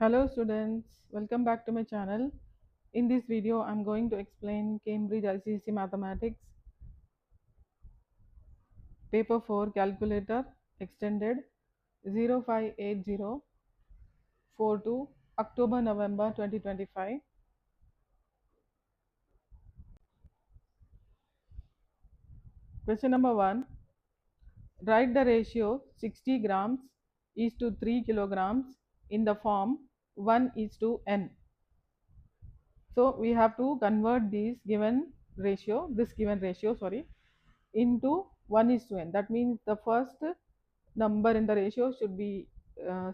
Hello students, welcome back to my channel. In this video, I'm going to explain Cambridge IGCSE Mathematics Paper 4 Calculator Extended 058042 October-November 2025. Question number 1. Write the ratio 60 grams is to 3 kilograms in the form 1 is to n. So we have to convert this given ratio, into 1 is to n. That means the first number in the ratio should be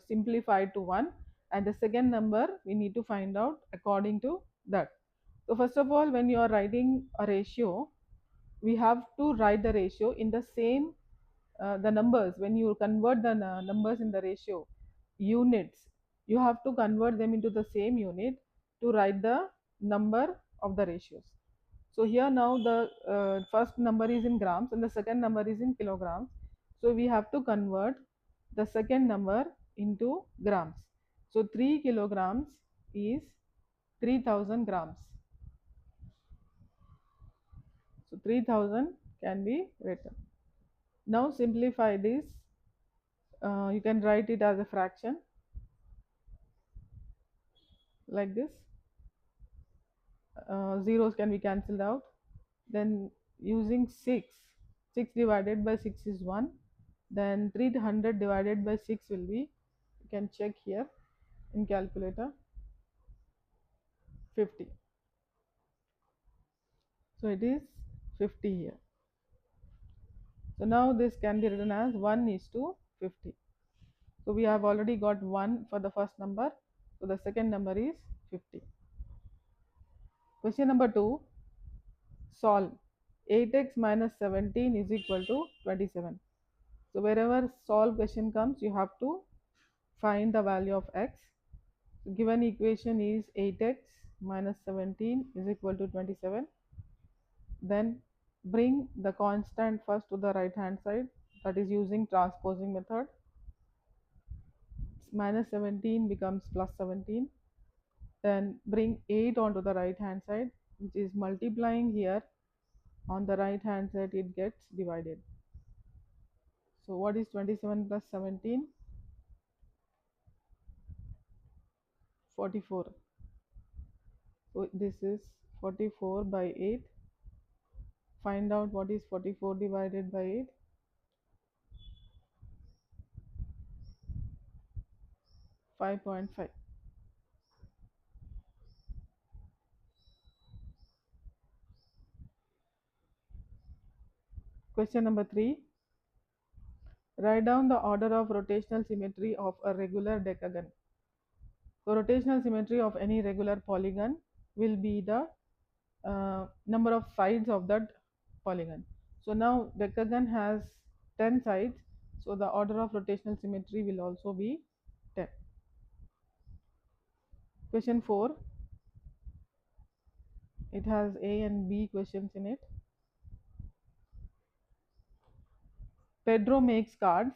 simplified to 1, and the second number we need to find out according to that. So first of all, when you are writing a ratio, we have to write the ratio in the same the numbers. When you convert the numbers in the ratio units, you have to convert them into the same unit to write the number of the ratios. So here now the first number is in grams and the second number is in kilograms. So we have to convert the second number into grams. So 3 kilograms is 3000 grams. So 3000 can be written. Now simplify this. You can write it as a fraction like this. Zeros can be cancelled out. Then using 6 divided by 6 is 1. Then 300 divided by 6 will be, you can check here in calculator, 50. So it is 50 here. So now this can be written as 1 is to 50. So we have already got 1 for the first number. So the second number is 50. Question number 2. Solve 8x minus 17 is equal to 27. So wherever solve question comes, you have to find the value of x. So given equation is 8x minus 17 is equal to 27. Then bring the constant first to the right hand side, that is using transposing method. Minus 17 becomes plus 17. Then bring 8 onto the right hand side, which is multiplying here. On the right hand side it gets divided. So what is 27 plus 17? 44. So this is 44 by 8. Find out what is 44 divided by 8. 5.5. Question number 3. Write down the order of rotational symmetry of a regular decagon. So rotational symmetry of any regular polygon will be the number of sides of that polygon. So now decagon has 10 sides, so the order of rotational symmetry will also be 10. Question 4. It has A and B questions in it. Pedro makes cards.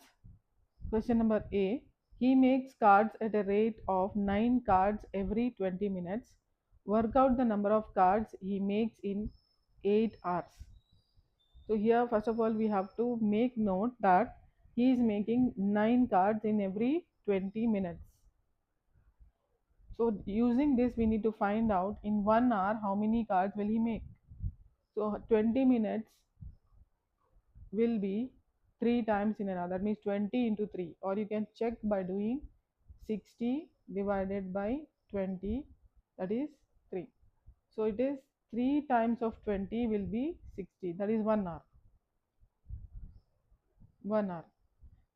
Question number A. He makes cards at a rate of 9 cards every 20 minutes. Work out the number of cards he makes in 8 hours. So here first of all we have to make note that he is making 9 cards in every 20 minutes. So using this we need to find out in 1 hour how many cards will he make. So 20 minutes will be 3 times in an hour, that means 20 into 3, or you can check by doing 60 divided by 20, that is 3. So it is 3 times of 20 will be 60, that is 1 hour. 1 hour.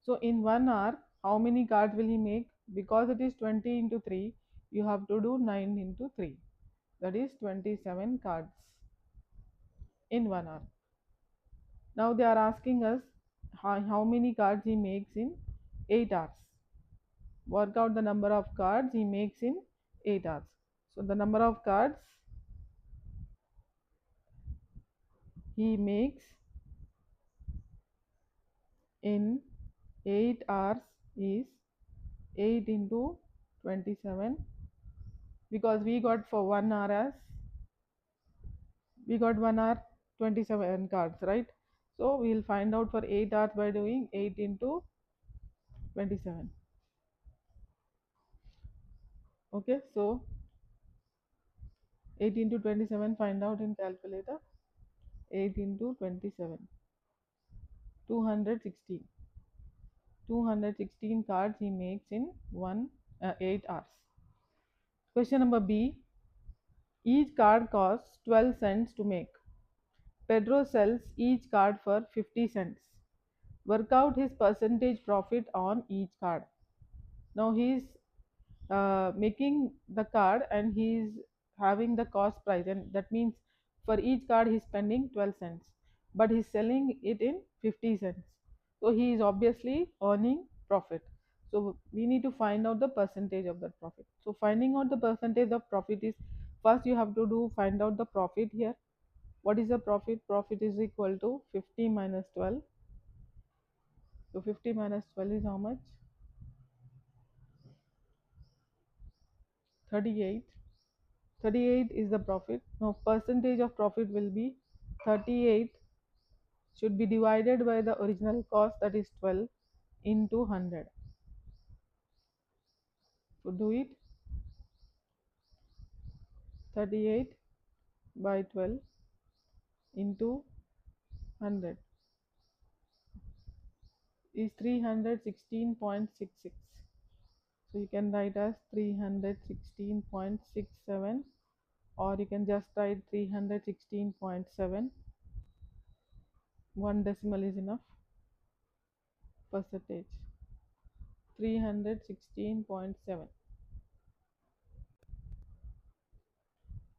So in 1 hour how many cards will he make? Because it is 20 into 3, you have to do 9 into 3, that is 27 cards in 1 hour. Now they are asking us how many cards he makes in 8 hours. Work out the number of cards he makes in 8 hours. So the number of cards he makes in 8 hours is 8 into 27, because we got for 1 hour as we got 1 hour 27 cards, right? So we'll find out for 8 hours by doing 8 into 27. Okay, so 8 into 27, find out in calculator. 8 into 27, 216. 216 cards he makes in 8 hours. Question number B. Each card costs 12 cents to make. Pedro sells each card for 50 cents. Work out his percentage profit on each card. Now he is making the card and he is having the cost price, and that means for each card he is spending 12 cents, but he is selling it in 50 cents. So he is obviously earning profit. So we need to find out the percentage of that profit. So finding out the percentage of profit is, first you have to find out the profit here. What is the profit? Profit is equal to 50 minus 12. So 50 minus 12 is how much? 38. 38 is the profit. Now percentage of profit will be 38 should be divided by the original cost, that is 12, into 100. So do it. 38 by 12 into 100 is 316.66. So you can write as 316.67, or you can just write 316.7. One decimal is enough. Percentage 316.7.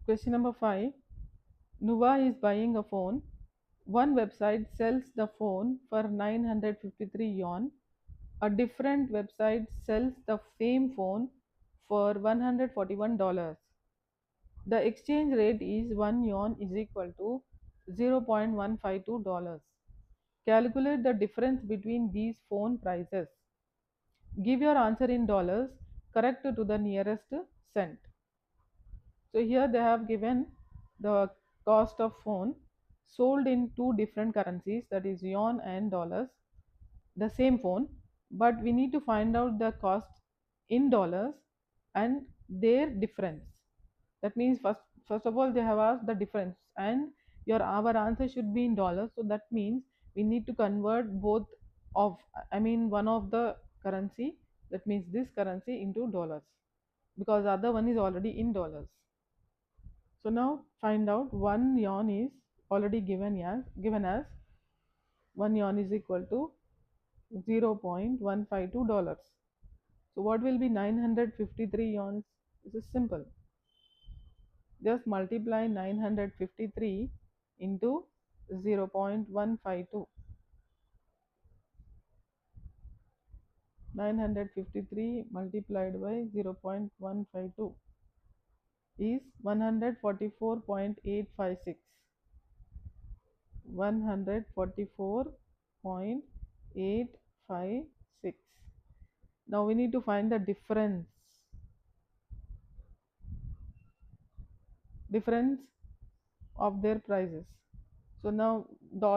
Question number 5. Nuva is buying a phone. One website sells the phone for 953 yuan. A different website sells the same phone for $141. The exchange rate is 1 yuan is equal to $0.152. Calculate the difference between these phone prices. Give your answer in dollars, correct to the nearest cent. So here they have given the cost of phone sold in two different currencies, that is yuan and dollars, the same phone, but we need to find out the cost in dollars and their difference. That means first of all they have asked the difference, and our answer should be in dollars. So that means we need to convert both of, I mean one of the currency, that means this currency, into dollars, because the other one is already in dollars. So now find out 1 yuan is already given as 1 yuan is equal to $0.152. So what will be 953 yuan? This is simple. Just multiply 953 into 0.152. 953 multiplied by 0.152 is 144.856. 144.856. Now we need to find the difference of their prices. So now the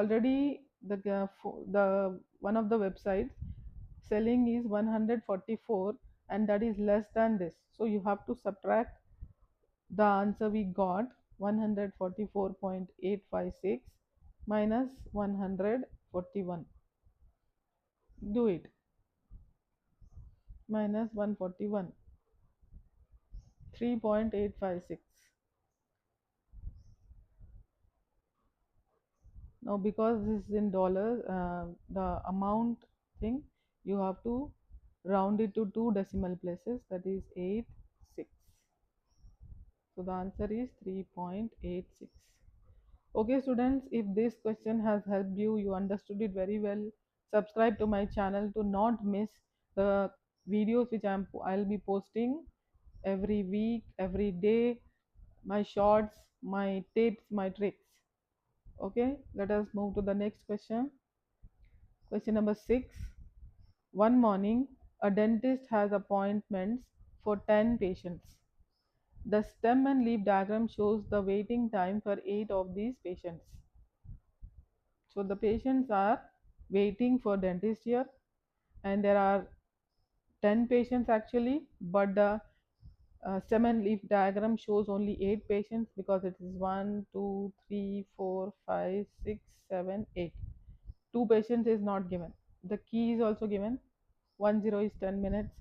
one of the websites selling is 144, and that is less than this. So you have to subtract the answer we got, 144.856 minus 141. Do it. Minus 141. 3.856. Now because this is in dollars, the amount thing, you have to round it to 2 decimal places, that is 86. So the answer is 3.86. Okay students, if this question has helped you, you understood it very well, subscribe to my channel to not miss the videos which I'll be posting every week, every day, my shorts, my tips, my tricks. Okay, let us move to the next question. Question number 6. One morning, a dentist has appointments for 10 patients. The stem and leaf diagram shows the waiting time for 8 of these patients. So the patients are waiting for dentist here, and there are 10 patients actually, but the stem and leaf diagram shows only 8 patients because it is 1, 2, 3, 4, 5, 6, 7, 8. 2 patients is not given. The key is also given. 10 is 10 minutes.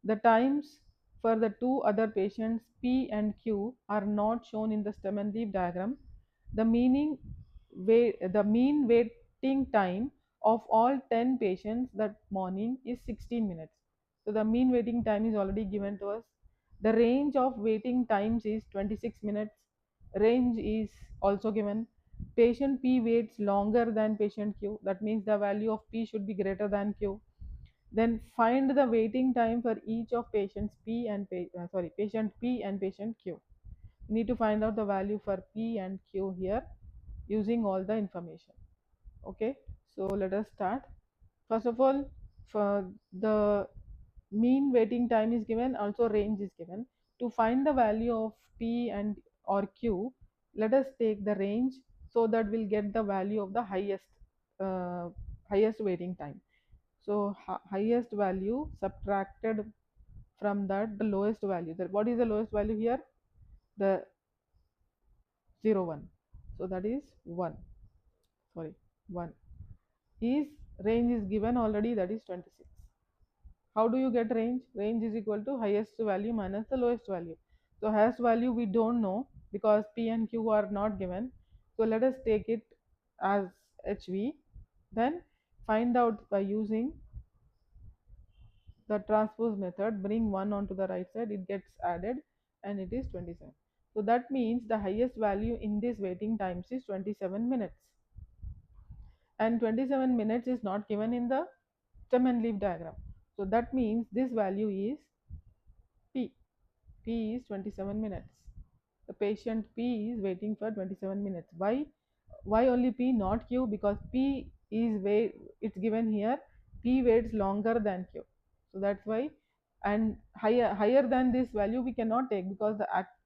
The times for the two other patients P and Q are not shown in the stem and leaf diagram. The the mean waiting time of all 10 patients that morning is 16 minutes. So the mean waiting time is already given to us. The range of waiting times is 26 minutes. Range is also given. Patient P waits longer than patient Q. That means the value of P should be greater than Q. Then find the waiting time for each of patients patient P and patient Q. You need to find out the value for P and Q here using all the information. Okay, so let us start. First of all, for the mean waiting time is given, also range is given. To find the value of P and or Q, let us take the range so that we'll get the value of the uh, highest waiting time. So highest value subtracted from that the lowest value. What is the lowest value here? The 0 1. So that is 1. Sorry, 1 is range is given already, that is 26. How do you get range? Range is equal to highest value minus the lowest value. So highest value we don't know because P and Q are not given. So let us take it as HV. Then find out by using the transpose method. Bring 1 onto the right side, it gets added and it is 27. So that means the highest value in this waiting times is 27 minutes, and 27 minutes is not given in the stem and leaf diagram. So that means this value is P. P is 27 minutes. The patient P is waiting for 27 minutes. Why only P, not Q? Because P is it's given here. P waits longer than Q. So that's why. And higher than this value we cannot take because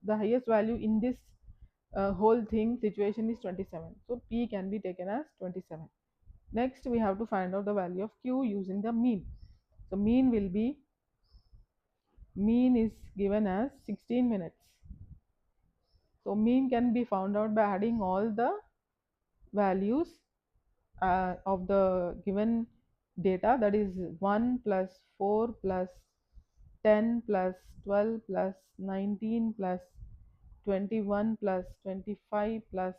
the highest value in this whole thing situation is 27. So P can be taken as 27. Next we have to find out the value of Q using the mean. So mean is given as 16 minutes. So mean can be found out by adding all the values of the given data, that is 1 plus 4 plus 10 plus 12 plus 19 plus 21 plus 25 plus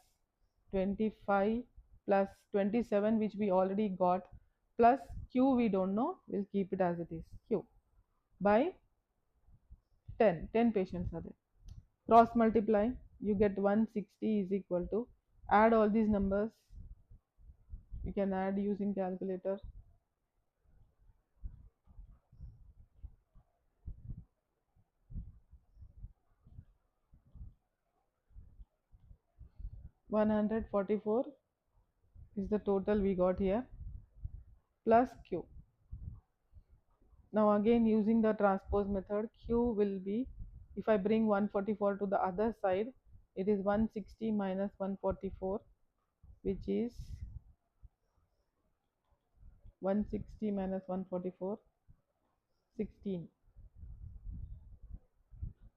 25 plus 27, which we already got, plus Q we don't know, we'll keep it as it is, Q by 10 patients are there. Cross multiply, you get 160 is equal to, add all these numbers, you can add using calculator. 144 is the total we got here, plus Q. Now again using the transpose method, Q will be, if I bring 144 to the other side, it is 160 minus 144, which is 160 minus 144, 16.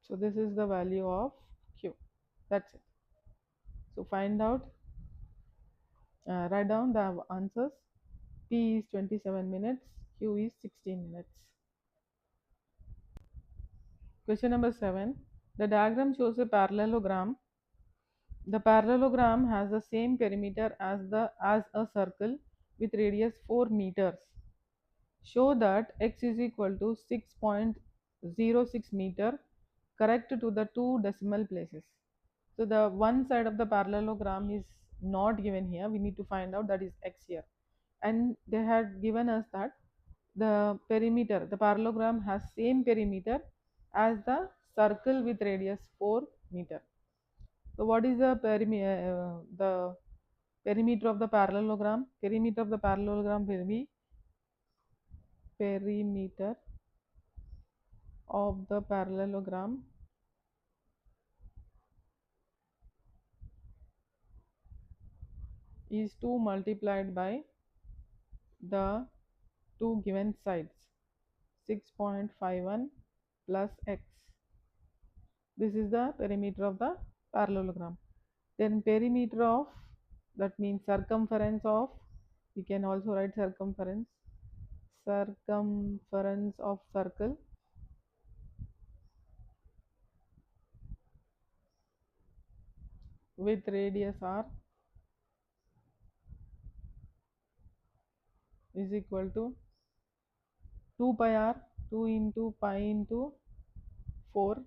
So this is the value of Q. That's it. So find out, write down the answers. P is 27 minutes, Q is 16 minutes. Question number 7. The diagram shows a parallelogram. The parallelogram has the same perimeter as a circle with radius 4 meters. Show that x is equal to 6.06 meter, correct to the two decimal places. So the one side of the parallelogram is not given here. We need to find out, that is x here. And they had given us that the perimeter, the parallelogram has same perimeter as the circle with radius 4 meter. So what is the perimeter of the parallelogram? Perimeter of the parallelogram will be perimeter of the parallelogram is 2 multiplied by the two given sides, 6.51 plus x. This is the perimeter of the parallelogram. Then perimeter of, that means circumference of, we can also write circumference of circle with radius r is equal to 2 pi r, 2 into pi into 4.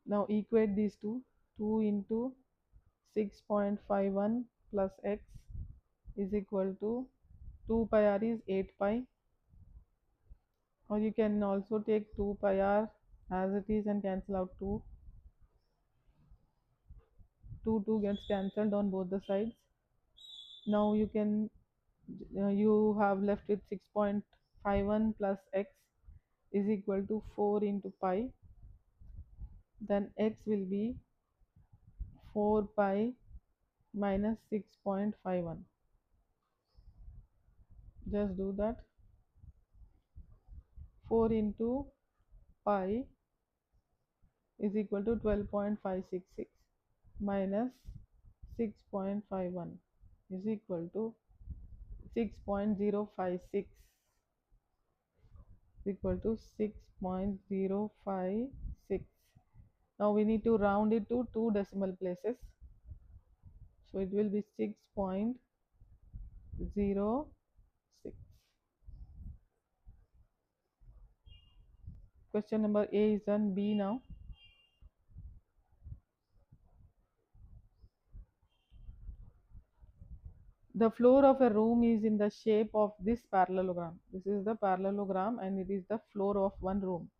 Now equate these two, 2 into 6.51 plus x is equal to 2 pi r is 8 pi, or you can also take 2 pi r as it is and cancel out 2. 2 gets cancelled on both the sides. Now you have left with 6.51 plus x is equal to 4 into pi. Then x will be 4 pi minus 6.51. Just do that. 4 into pi is equal to 12.566 minus 6.51 is equal to 6.056 equal to 6.056. Now we need to round it to two decimal places, so it will be 6.06. Question number A is done. B now. The floor of a room is in the shape of this parallelogram. This is the parallelogram and it is the floor of one room.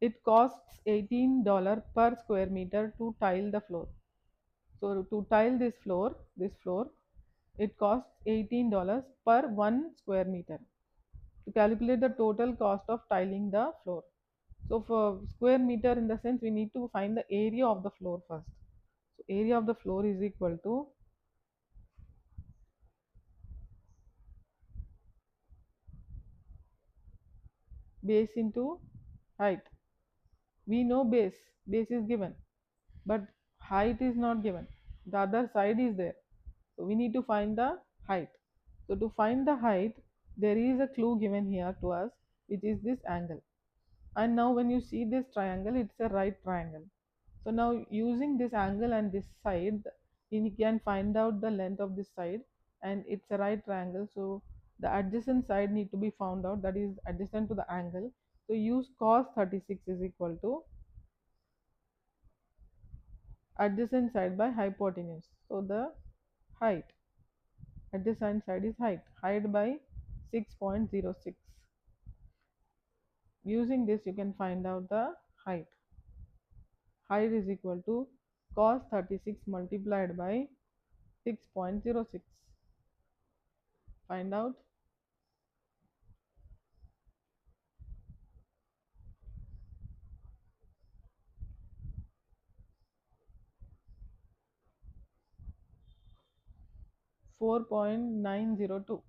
It costs $18 per square meter to tile the floor. So to tile this floor, it costs $18 per 1 square meter. To calculate the total cost of tiling the floor. So for square meter, in the sense, we need to find the area of the floor first. So area of the floor is equal to base into height. We know base is given, but height is not given. The other side is there. So we need to find the height. So to find the height, there is a clue given here to us, which is this angle. And now when you see this triangle, it's a right triangle. So now using this angle and this side, you can find out the length of this side, and it's a right triangle. So the adjacent side need to be found out, that is adjacent to the angle. So use cos 36 is equal to adjacent side by hypotenuse. So the height, adjacent side is height by 6.06. Using this you can find out the height. Height is equal to cos 36 multiplied by 6.06. Find out. Four point nine zero two.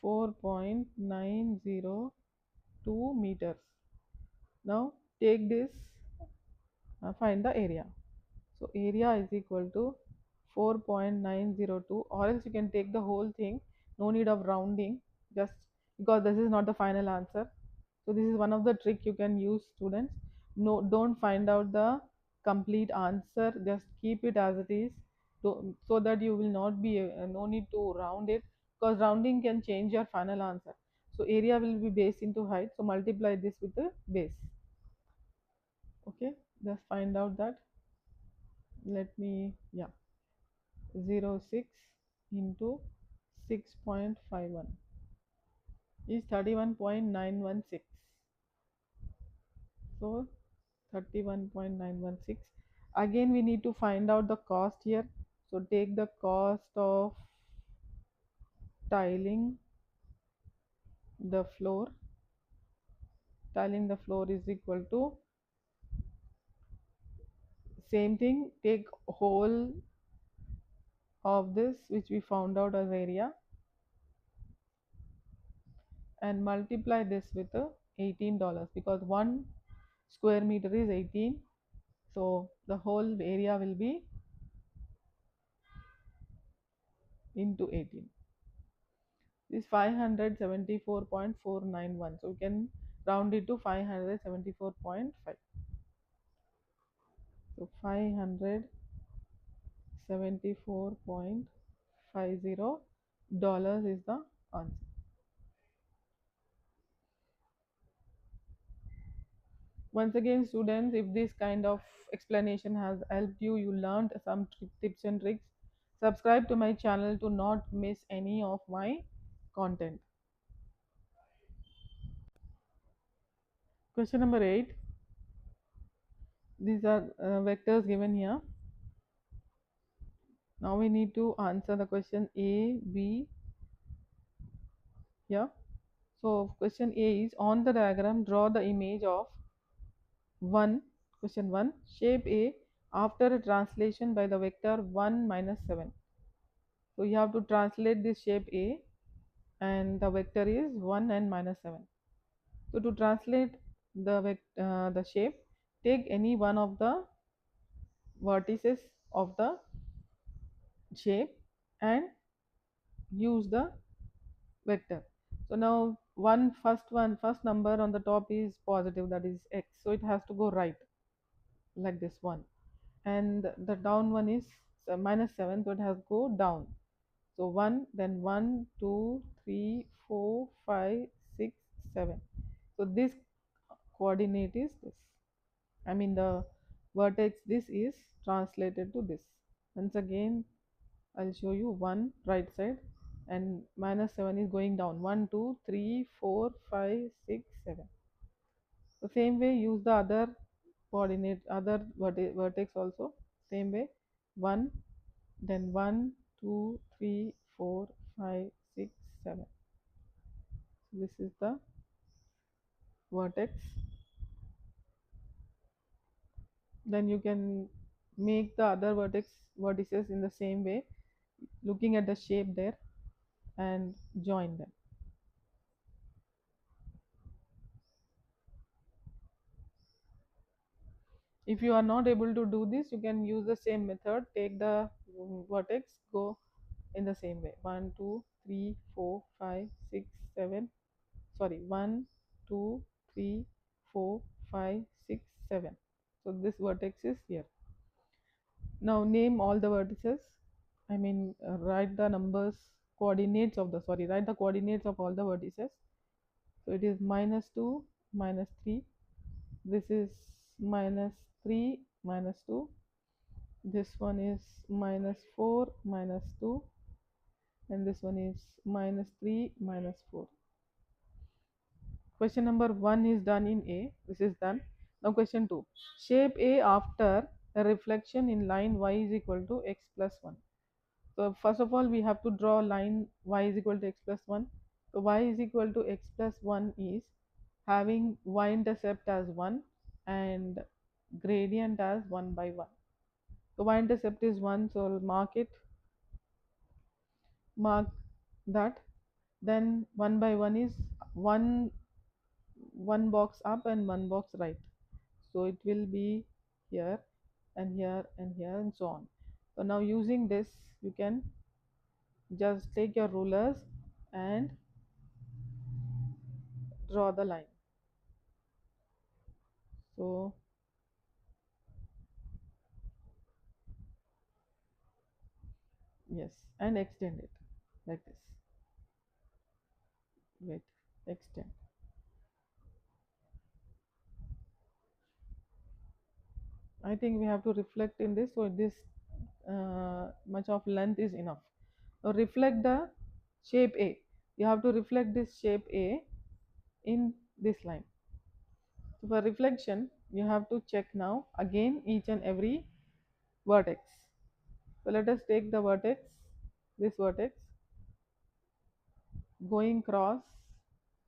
4.902 meters. Now take this, find the area. So area is equal to 4.902, or else you can take the whole thing, no need of rounding, just because this is not the final answer. So this is one of the trick you can use, students. No, don't find out the complete answer, just keep it as it is, so that you will not be no need to round it, because rounding can change your final answer. So area will be base into height, so multiply this with the base. Okay, just find out that. Let me, yeah, 06 into 6.51 is 31.916. So 31.916. Again we need to find out the cost here. So take the cost of tiling the floor, tiling the floor is equal to, same thing, take whole of this which we found out as area and multiply this with $18 because 1 square meter is 18. So the whole area will be into 18. This 574.491. So we can round it to 574.5. So 574.50 is the answer. Once again, students, if this kind of explanation has helped you, you learned some tips and tricks, subscribe to my channel to not miss any of my content. Question number 8. These are vectors given here. Now we need to answer the question A, B here. So question A is, on the diagram draw the image of 1, question 1, shape A after a translation by the vector 1 minus 7. So you have to translate this shape A and the vector is 1 and minus 7. So to translate the shape, take any one of the vertices of the shape and use the vector. So now first number on the top is positive, that is x, so it has to go right like this one, and the down one is minus 7, so it has to go down. So 1, then 1 2 3 4 5 6 7. So this coordinate is this, I mean the vertex this is translated to this. Once again I'll show you, 1 right side and minus 7 is going down, 1 2 3 4 5 6 7. The same way use the other coordinate, other vertex also, same way, 1, then 1 2 3 4 5 6 7. So this is the vertex. Then you can make the other vertices in the same way, looking at the shape there and join them. If you are not able to do this, you can use the same method, take the vertex, go in the same way, 1 2 3 4 5 6 7, sorry, 1 2 3 4 5 6 7. So this vertex is here. Now name all the vertices, I mean write the numbers, coordinates of the, sorry, write the coordinates of all the vertices. So it is minus 2 minus 3, this is minus 3 minus 2, this one is minus 4 minus 2, and this one is minus 3 minus 4. Question number 1 is done in A. This is done. Now question 2. Shape A after a reflection in line y is equal to x plus 1. So first of all we have to draw line y is equal to x plus 1. So y is equal to x plus 1 is having y-intercept as 1 and gradient as 1 by 1. So y-intercept is 1, so I'll mark that. Then 1 by 1 is one box up and one box right, so it will be here and here and here and so on. So now using this you can just take your rulers and draw the line. So yes, and extend it like this. Wait, extend. I think we have to reflect in this, so this much of length is enough. Now reflect the shape A. You have to reflect this shape A in this line. So for reflection you have to check now again each and every vertex. So let us take the vertex, this vertex going cross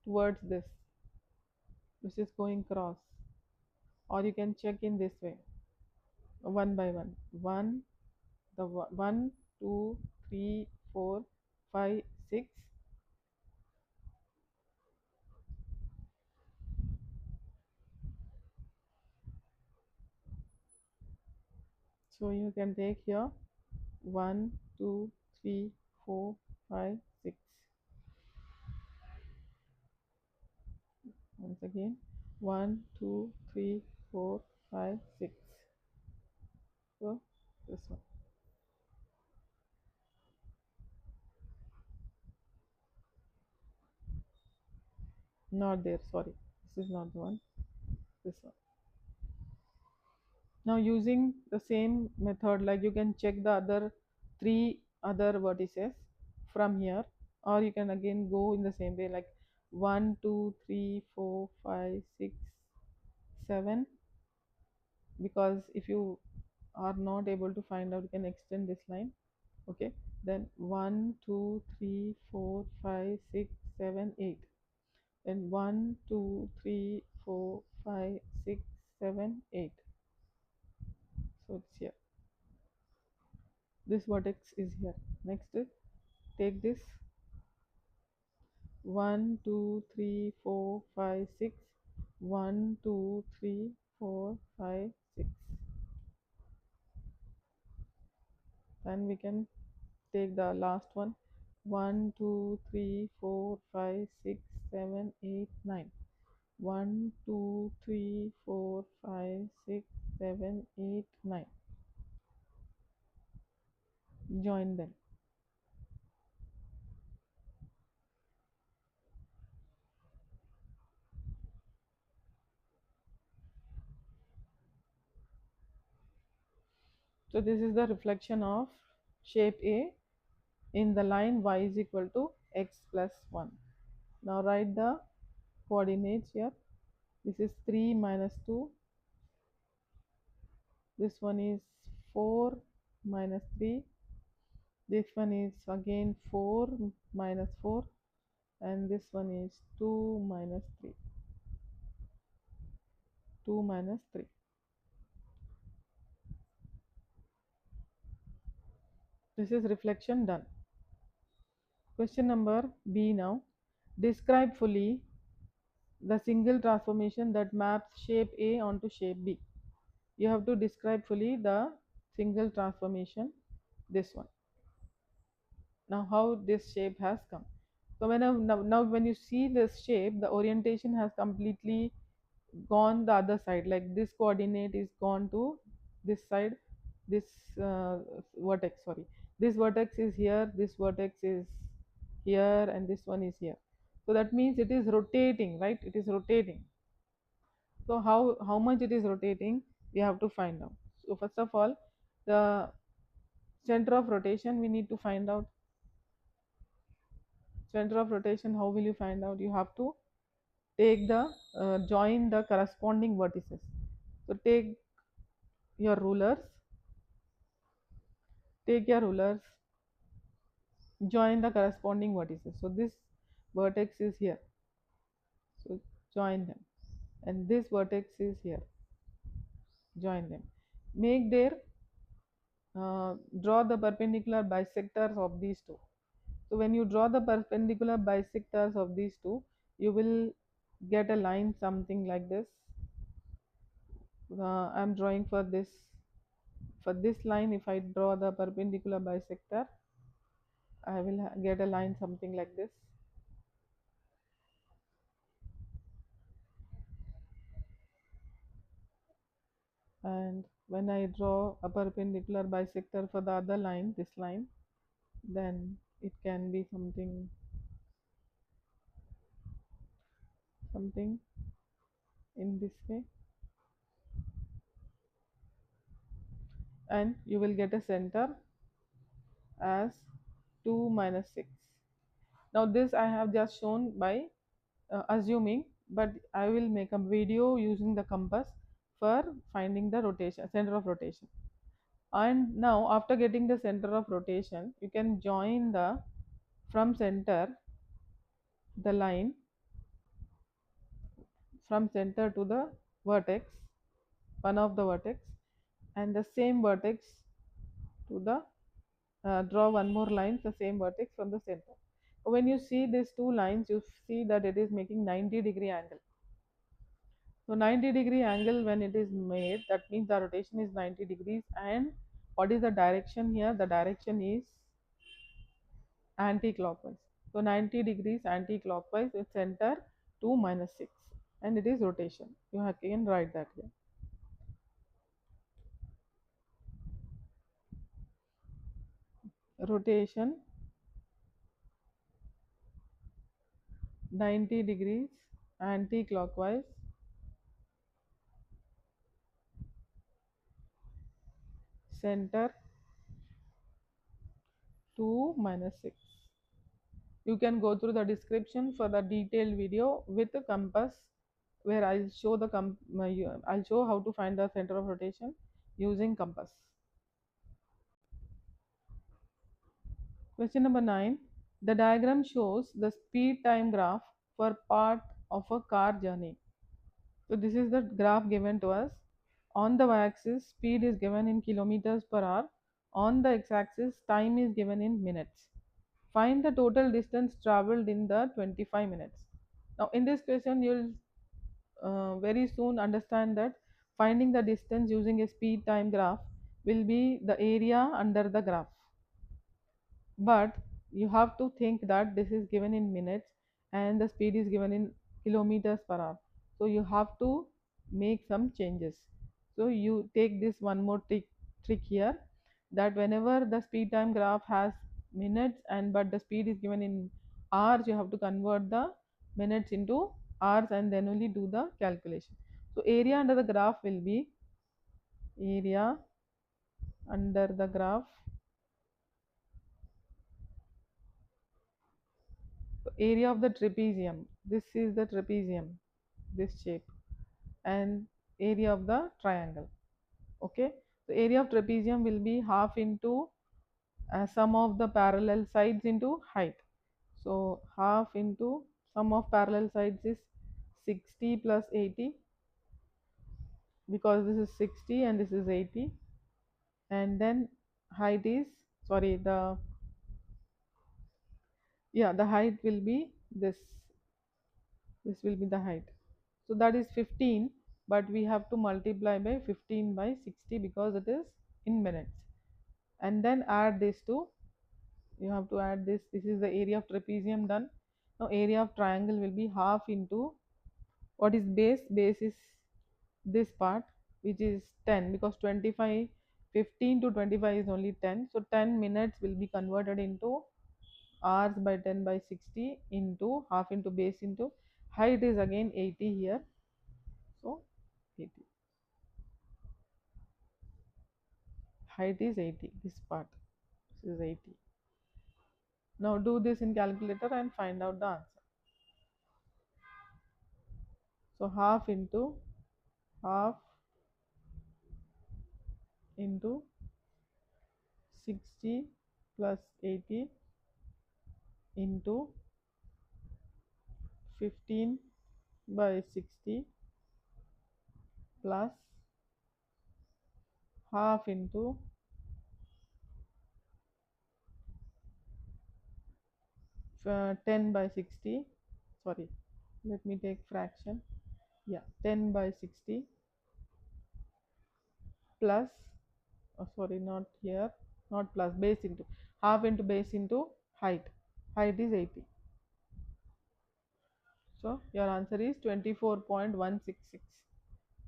towards this, which is going cross, or you can check in this way, one by one. One, two, three, 4, 5, 6. So you can take here 1, 2, 3, 4, 5, 6. Once again, 1, 2, 3, 4, 5, 6. So this one. Not there, sorry. This is not the one. This one. Now using the same method, like you can check the other 3 other vertices from here, or you can again go in the same way, like 1, 2, 3, 4, 5, 6, 7. Because if you are not able to find out, you can extend this line. Okay, then 1, 2, 3, 4, 5, 6, 7, 8. Then 1, 2, 3, 4, 5, 6, 7, 8. So it's here. This vertex is here. Next, take this 1, 2, 3, 4, 5, 6. 1, 2, 3, 4, 5, 6. And we can take the last one. 1, 2, 3, 4, 5, 6, 7, 8, 9. 1, 2, 3, 4, 5, 6, 7, 8, 9. Join them. So this is the reflection of shape A in the line y is equal to x plus 1. Now write the coordinates here. This is 3 minus 2. This one is 4 minus 3. This one is again 4 minus 4. And this one is 2 minus 3. 2 minus 3. This is reflection done. Question number B now. Describe fully the single transformation that maps shape A onto shape B. You have to describe fully the single transformation, this one. Now how this shape has come. So now when you see this shape, the orientation has completely gone the other side, like this coordinate is gone to this side. This vertex, sorry, this vertex is here, this vertex is here, and this one is here. So that means it is rotating, right? It is rotating. So how much it is rotating, we have to find out. So first of all, the center of rotation we need to find out. Center of rotation, how will you find out? You have to take the join the corresponding vertices. So your rulers take your rulers, join the corresponding vertices. So this vertex is here, so join them, and this vertex is here, join them. Make their draw the perpendicular bisectors of these two. So when you draw the perpendicular bisectors of these two, you will get a line something like this. I'm drawing for this line. If I draw the perpendicular bisector, I will get a line something like this. And when I draw a perpendicular bisector for the other line, this line, then it can be something in this way, and you will get a center as 2 minus 6. Now this I have just shown by assuming, but I will make a video using the compass for finding the rotation, center of rotation. And now after getting the center of rotation, you can join the from center the line from center to the vertex, one of the vertex, and the same vertex to the draw one more line, the same vertex from the center. When you see these two lines, you see that it is making 90-degree angle. So 90-degree angle when it is made, that means the rotation is 90 degrees. And what is the direction here? The direction is anti-clockwise. So 90 degrees anti-clockwise with center 2 minus 6, and it is rotation. You can write that here. Rotation 90 degrees anti-clockwise, center 2 minus 6. You can go through the description for the detailed video with the compass, where I'll show the I'll show how to find the center of rotation using compass. Question number 9. The diagram shows the speed time graph for part of a car journey. So this is the graph given to us. On the y-axis, speed is given in kilometers per hour. On the x-axis, time is given in minutes. Find the total distance traveled in the 25 minutes. Now in this question, you'll very soon understand that finding the distance using a speed time graph will be the area under the graph. But you have to think that this is given in minutes and the speed is given in kilometers per hour. So you have to make some changes. So you take this one more trick here, that whenever the speed time graph has minutes and but the speed is given in hours, you have to convert the minutes into hours and then only do the calculation. So area under the graph will be area under the graph. Area of the trapezium, this is the trapezium, this shape, and area of the triangle. Okay, the area of trapezium will be half into sum of the parallel sides into height. So half into sum of parallel sides is 60 plus 80, because this is 60 and this is 80, and then height is, sorry, the height will be this will be the height. So that is 15, but we have to multiply by 15 by 60 because it is in minutes. And then add this to, you have to add this. This is the area of trapezium done. Now area of triangle will be half into, what is base? Base is this part, which is 10, because 25, 15 to 25 is only 10. So 10 minutes will be converted into hours by 10 by 60 into half into base into height is again 80 here. So 80. Height is 80. This part. This is 80. Now do this in calculator and find out the answer. So half into 60 plus 80 into 15 by 60 plus half into 10 by 60, sorry, let me take fraction, 10 by 60 plus, sorry, not here, not plus, base into, half into base into height is 80. So your answer is 24.166,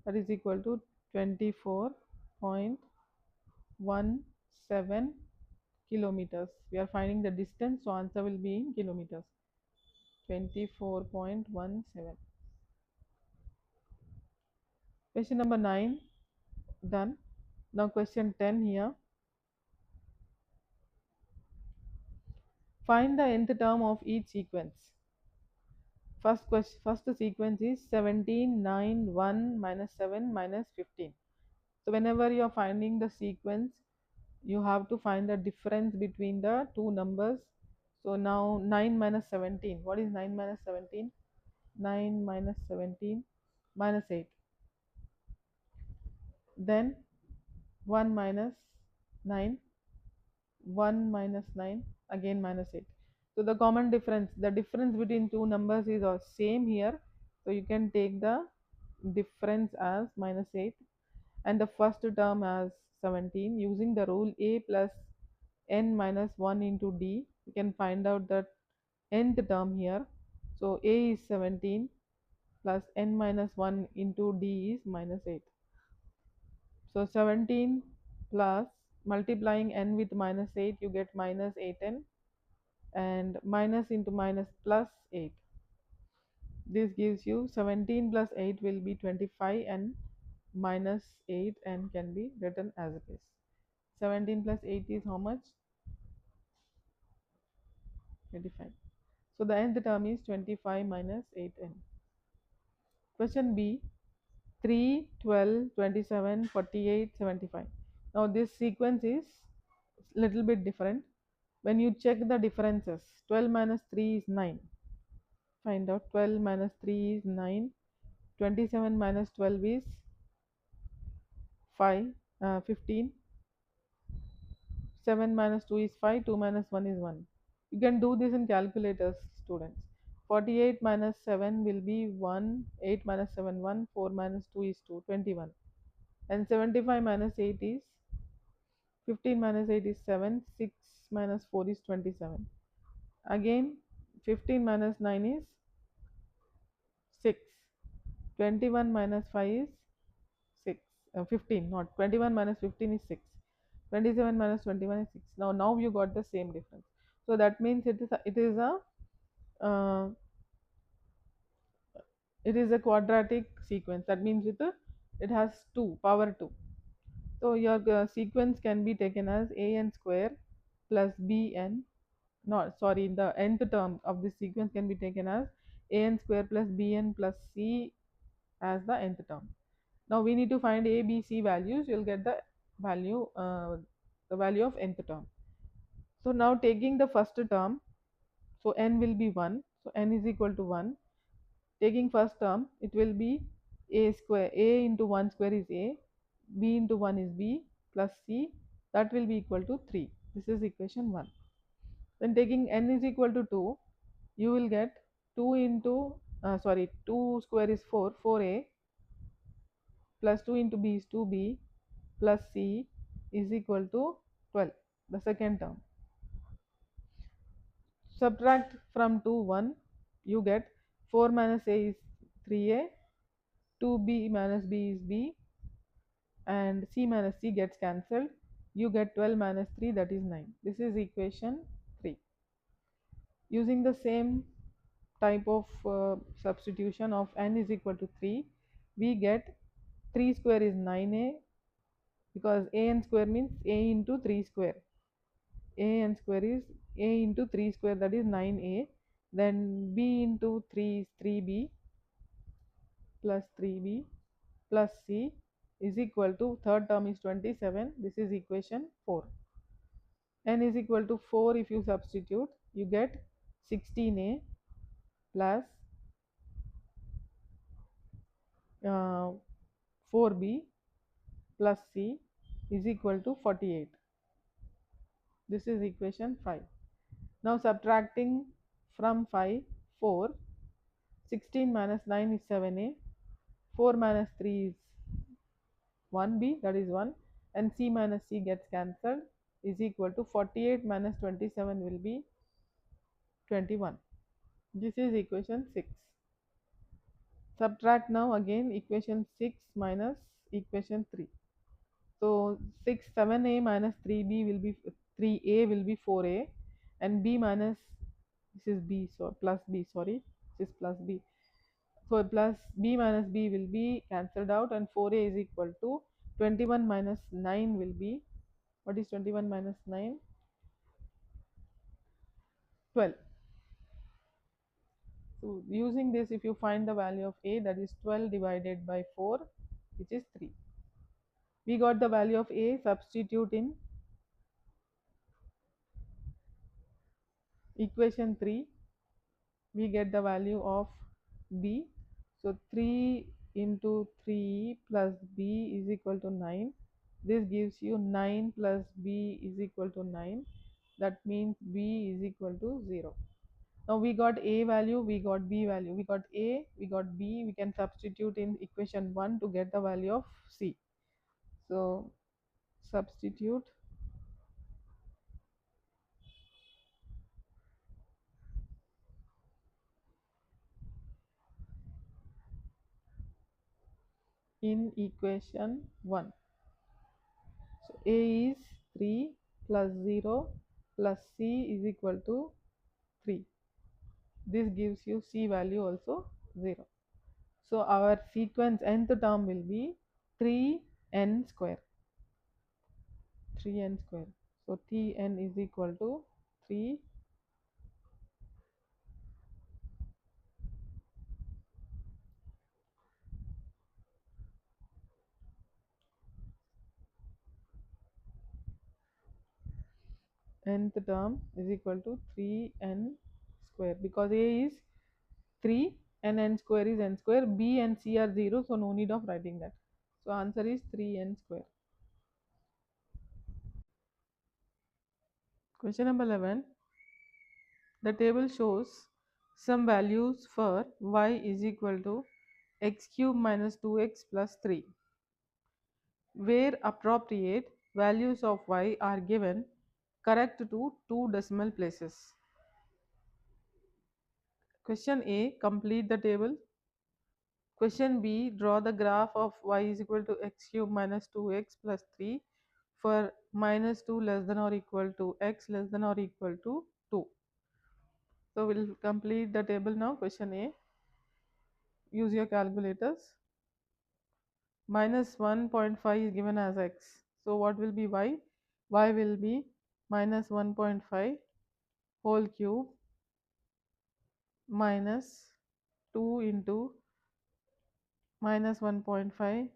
that is equal to 24.17 kilometers. We are finding the distance, so answer will be in kilometers. 24.17. Question number 9 done. Now question 10 here. Find the nth term of each sequence. First sequence is 17, 9, 1, minus 7, minus 15. So whenever you are finding the sequence, you have to find the difference between the two numbers. So now 9 minus 17. What is 9 minus 17? 9 minus 17. minus 8. Then 1 minus 9, 1 minus 9, again minus 8. So the common difference, the difference between two numbers is same here. So you can take the difference as minus 8 and the first term as 17. Using the rule a plus n minus 1 into d, you can find out the nth term here. So a is 17 plus n minus 1 into d is minus 8. So 17 plus multiplying n with minus 8, you get minus 8n, and minus into minus plus 8. This gives you 17 plus 8 will be 25 and minus 8 and can be written as it is. 17 plus 8 is how much? 25. So the nth term is 25 minus 8n. Question B, 3, 12, 27, 48, 75. Now this sequence is little bit different. When you check the differences, 12 minus 3 is 9. Find out 12 minus 3 is 9. 27 minus 12 is 15. 7 minus 2 is 5. 2 minus 1 is 1. You can do this in calculators, students. 48 minus 7 will be 1. 8 minus 7, 1. 4 minus 2 is 2. 21. And 75 minus 8 is 15 minus 8 is 7. 6 minus 4 is 27. Again 15 minus 9 is 6. 21 minus 5 is 6. 15, not 21 minus 15 is 6. 27 minus 21 is 6. Now you got the same difference. So that means it is a quadratic sequence. That means it has 2 power 2. So your sequence can be taken as an square plus bn. No, sorry, the nth term of this sequence can be taken as an square plus bn plus c as the nth term. Now we need to find a, b, c values. You'll get the value of nth term. So now taking the first term, so n will be 1. So n is equal to 1. Taking first term, it will be a square. A into 1 square is a. B into 1 is b plus c. That will be equal to 3. This is equation 1. Then taking n is equal to 2, you will get 2 square is 4. 4a plus 2 into b is 2b plus c is equal to 12, the second term. Subtract from 2 1, you get 4 minus a is 3a, 2b minus b is b, and c minus c gets cancelled. You get 12 minus 3, that is 9. This is equation 3. Using the same type of substitution of n is equal to 3, we get 3 square is 9a, because an square means a into 3 square. An square is a into 3 square, that is 9a. Then b into 3 is 3b plus 3b plus c is equal to, third term is 27. This is equation 4. N is equal to 4. If you substitute, you get 16a plus 4b plus c is equal to 48. This is equation 5. Now subtracting from 5, 4. 16 minus 9 is 7a. 4 minus 3 is 1b, that is 1. And c minus c gets cancelled, is equal to 48 minus 27 will be 21. This is equation 6. Subtract now again equation 6 minus equation 3. So 7a minus 3b will be 3a will be 4a, and b minus, this is b, so plus b, sorry, this is plus b. So plus b minus b will be cancelled out, and 4a is equal to 21 minus 9 will be, what is 21 minus 9? 12. So using this, if you find the value of a, that is 12 divided by 4, which is 3. We got the value of a, substitute in equation 3, we get the value of b. So 3 into 3 plus b is equal to 9. This gives you 9 plus b is equal to 9. That means b is equal to 0. Now we got a value, we got b value, we got a, we got b. We can substitute in equation 1 to get the value of c. So substitute in equation 1. So a is 3 plus 0 plus c is equal to 3. This gives you c value also 0. So our sequence nth term will be 3n square. 3n square. So Tn is equal to 3 nth term is equal to 3n square, because a is 3 and n square is n square. B and c are 0, so no need of writing that. So answer is 3n square. Question number 11. The table shows some values for y is equal to x cube minus 2x plus 3. Where appropriate, values of y are given correct to 2 decimal places. Question A, complete the table. Question B, draw the graph of y is equal to x cube minus 2x plus 3 for minus 2 less than or equal to x less than or equal to 2. So we'll complete the table now. Question A, use your calculators. Minus 1.5 is given as x. So what will be y? Y will be minus 1.5 whole cube minus 2 into minus 1.5,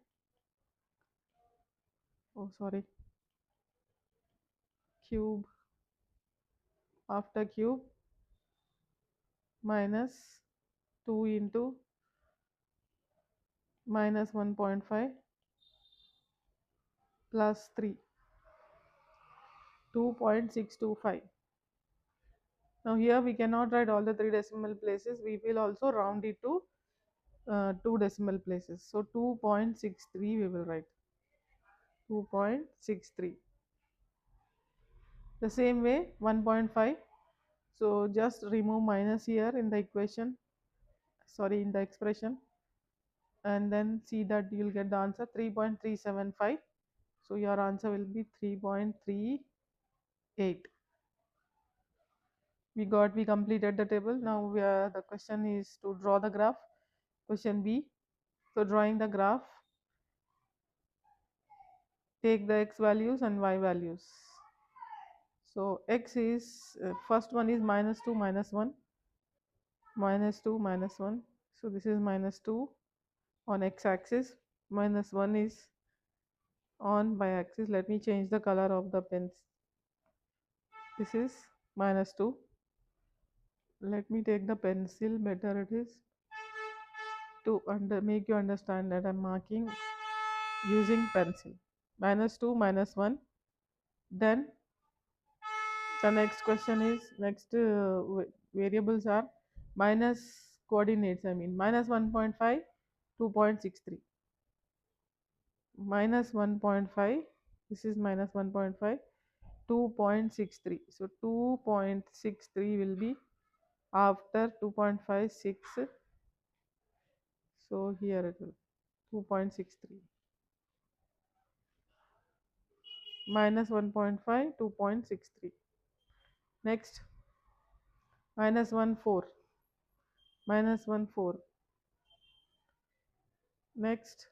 cube after cube minus 2 into minus 1.5 plus 3, 2.625. Now here we cannot write all the 3 decimal places. We will also round it to 2 decimal places. So 2.63 we will write. 2.63. The same way 1.5. So just remove minus here in the equation, in the expression, and then see that you will get the answer 3.375. So your answer will be 3.38. We completed the table. Now the question is to draw the graph. Question B. So drawing the graph, take the x values and y values. So x is first one is minus 2 minus 1, minus 2 minus 1. So this is minus 2 on x axis, minus 1 is on y axis. Let me change the color of the pens. This is minus 2. Let me take the pencil, better it is to make you understand that I'm marking using pencil. Minus 2 minus 1. Then the next question is, next variables are minus coordinates, minus 1.5, 2.63, minus 1.5, this is minus 1.5, 2.63. So 2.63 will be after 2.56. So here it will 2.63 minus 1.5, 2.63. Next minus 1.4, minus 1.4. Next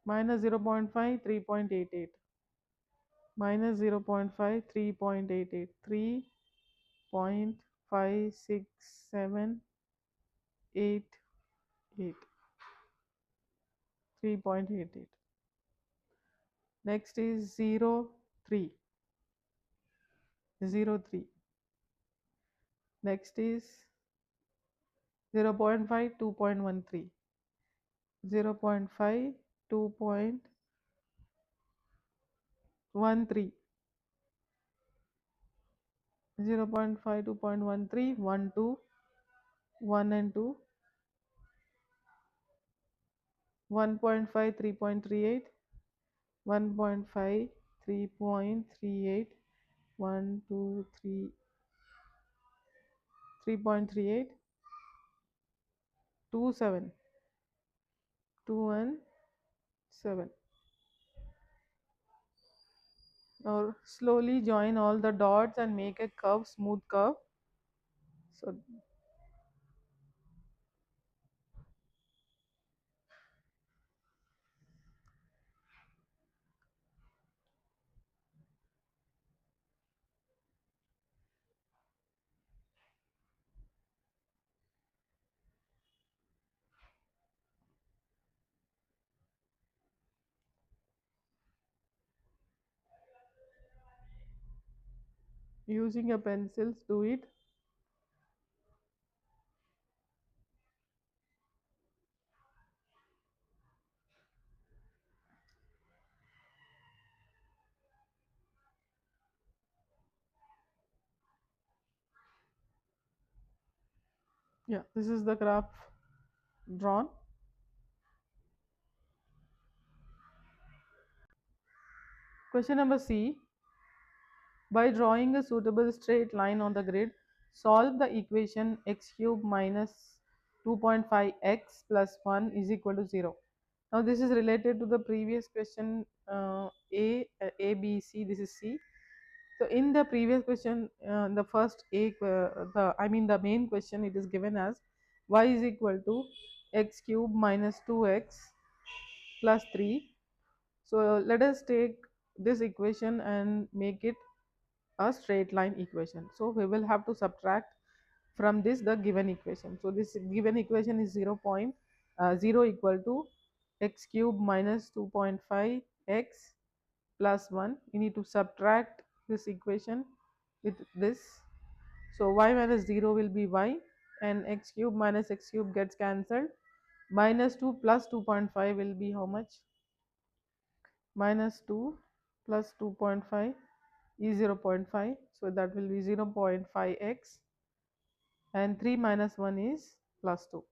minus 0.5, 3.88, minus 0.5, 3.88, 3.5678, 3.88. Next is 0.3, 0.3. Next is 0.5, 2.13, 0.5, 2.13, 0.5, 2.13, 1, 2, 1 and 2, 1.5, 3.38, 1.5, 3.38, 1, 2, 3, 3.38, 2, 7, 2 and 7. Now slowly join all the dots and make a curve, smooth curve. So using your pencils, do it. Yeah, this is the graph drawn. Question number C. By drawing a suitable straight line on the grid, solve the equation x cube minus 2.5x plus 1 is equal to 0. Now this is related to the previous question A, B, C. This is C. So in the previous question, the first the main question, it is given as y is equal to x cube minus 2x plus 3. So let us take this equation and make it a straight line equation. So we will have to subtract from this the given equation. So this given equation is 0 equal to x cube minus 2.5 x plus 1. You need to subtract this equation with this. So y minus 0 will be y, and x cube minus x cube gets cancelled. Minus 2 plus 2.5 will be how much? Minus 2 plus 2.5 is 0.5. So that will be 0.5x, and 3 minus 1 is plus 2.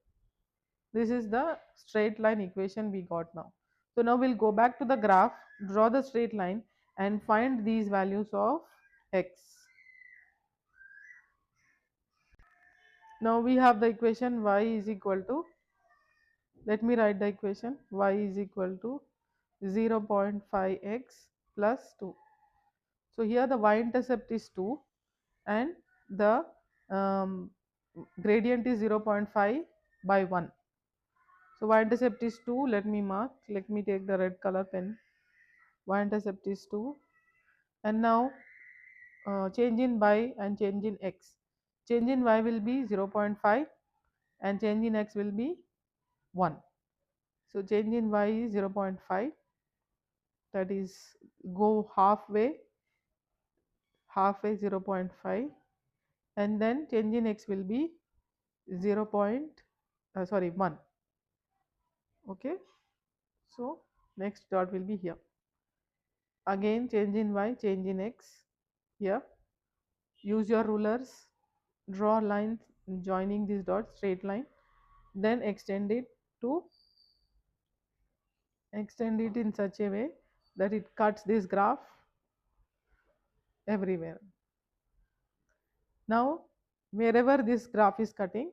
This is the straight line equation we got now. So now we'll go back to the graph, draw the straight line and find these values of x. Now we have the equation y is equal to, let me write the equation, y is equal to 0.5x plus 2. So here the y-intercept is 2 and the gradient is 0.5 by 1. So y-intercept is 2, let me mark, let me take the red color pen. Y-intercept is 2, and now change in y and change in x. Change in y will be 0.5 and change in x will be 1. So change in y is 0.5, that is go halfway 0.5, and then change in x will be 1. Okay, so next dot will be here. Again change in y, change in x here. Use your rulers, draw lines joining these dots, straight line, then extend it in such a way that it cuts this graph everywhere. Now wherever this graph is cutting,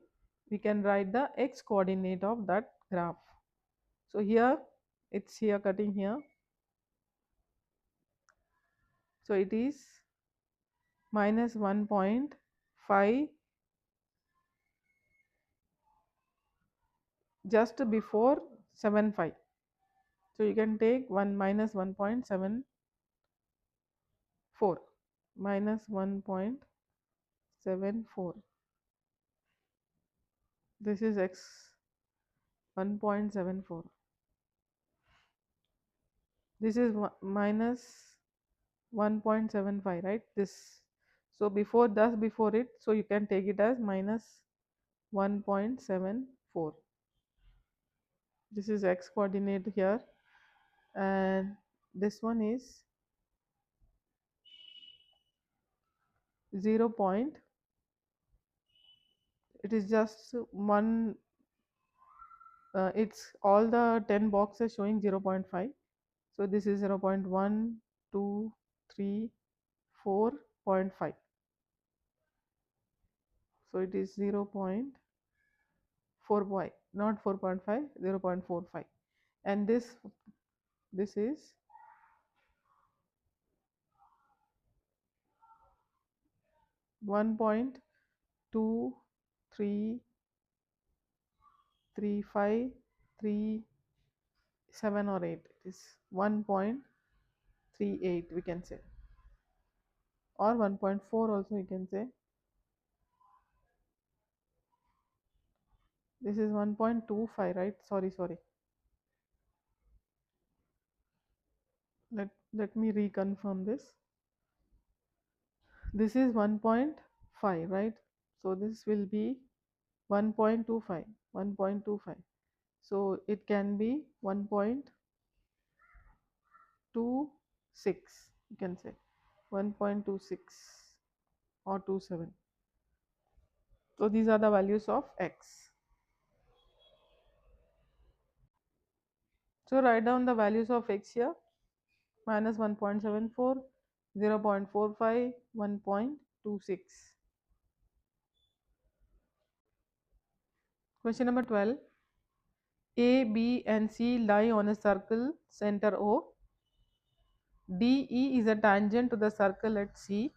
we can write the x coordinate of that graph. So here it's here cutting here, so it is minus 1.5 just before 75. So you can take 1 minus 1.74, minus 1.74. This is x 1.74. This is minus 1.75, right? This. So before it, so you can take it as minus 1.74. This is x coordinate here, and this one is 0 point. It is just one, it's all the 10 boxes showing 0.5. So this is 0.1, 2, 3, 4.5. So it is 0.4, not 4.5, 0.45. And this is 1.233537 or 8. It is 1.38 we can say, or 1.4 also you can say. This is 1.25, right? Sorry. Let me reconfirm this. This is 1.5, right? So this will be 1.25, 1.25. So it can be 1.26, you can say 1.26 or 27. So these are the values of x. So write down the values of x here: minus 1.74, 0.45, 1.26. Question number 12. A, B and C lie on a circle center O. DE is a tangent to the circle at C.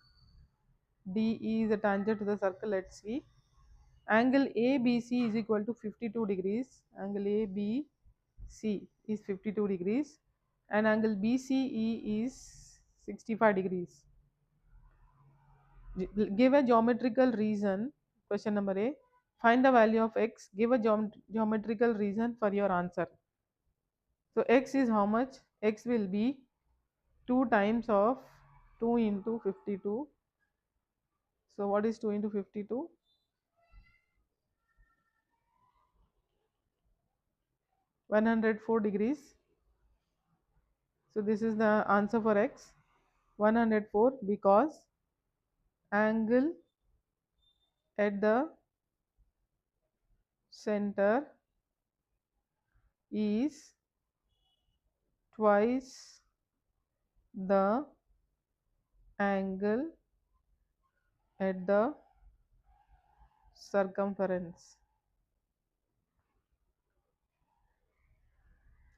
DE is a tangent to the circle at C. Angle ABC is equal to 52 degrees. Angle ABC is 52 degrees. And angle BCE is 65 degrees. Give a geometrical reason. Question number A. Find the value of x. Give a geometrical reason for your answer. So x is how much? X will be 2 times of 2 into 52. So what is 2 into 52? 104 degrees. So this is the answer for x, 104, because angle at the center is twice the angle at the circumference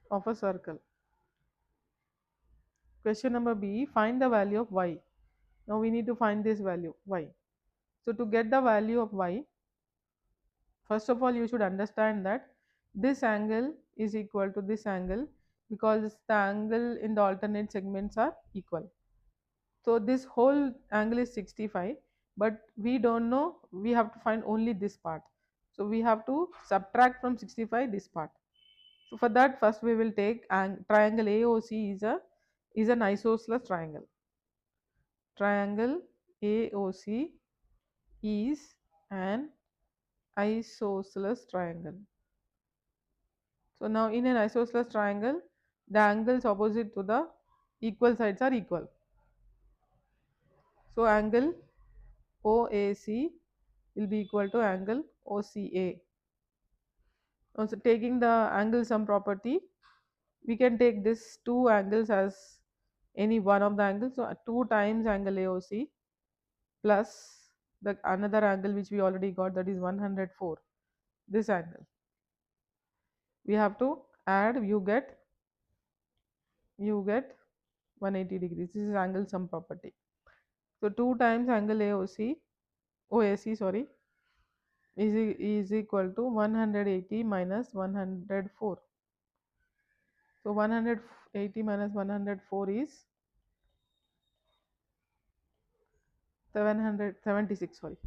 of a circle. Question number B. Find the value of y. Now we need to find this value y. So to get the value of y, first of all you should understand that this angle is equal to this angle, because the angle in the alternate segments are equal. So this whole angle is 65, but we don't know, we have to find only this part. So we have to subtract from 65 this part. So for that, first we will take triangle AOC is an isosceles triangle. Triangle AOC is an isosceles triangle. So now in an isosceles triangle, the angles opposite to the equal sides are equal. So angle OAC will be equal to angle OCA. Also taking the angle sum property, we can take this two angles as any one of the angles. So 2 times angle AOC plus the another angle which we already got, that is 104. This angle we have to add, you get 180 degrees. This is angle sum property. So 2 times angle OAC sorry, is equal to 180 minus 104. So 180 minus 104 is 776, sorry.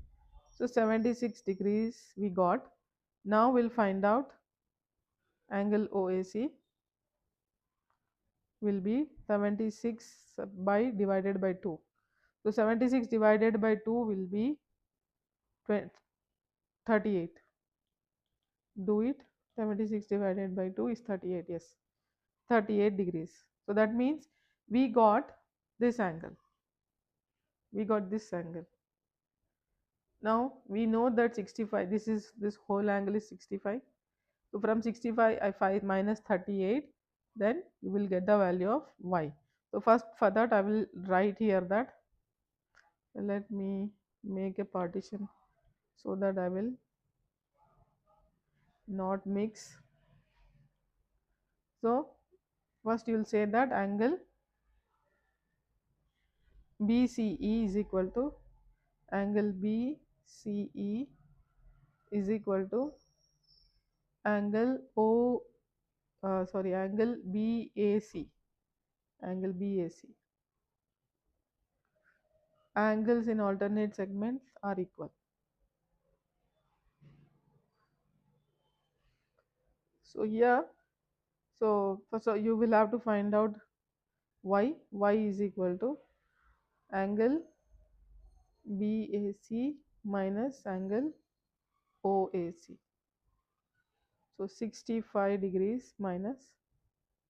So 76 degrees we got. Now we'll find out angle OAC will be 76 by divided by 2. So 76 divided by 2 will be 38. Do it. 76 divided by 2 is 38. Yes, 38 degrees. So that means we got this angle. We got this angle. Now we know that 65, this whole angle is 65. So from 65 I 5 minus 38, then you will get the value of y. So first for that I will write here that, let me make a partition so that I will not mix. So first you will say that angle BCE is equal to, angle BCE is equal to angle angle BAC. Angle BAC. Angles in alternate segments are equal. So here, so first you will have to find out y. Y is equal to angle BAC minus angle OAC. So 65 degrees minus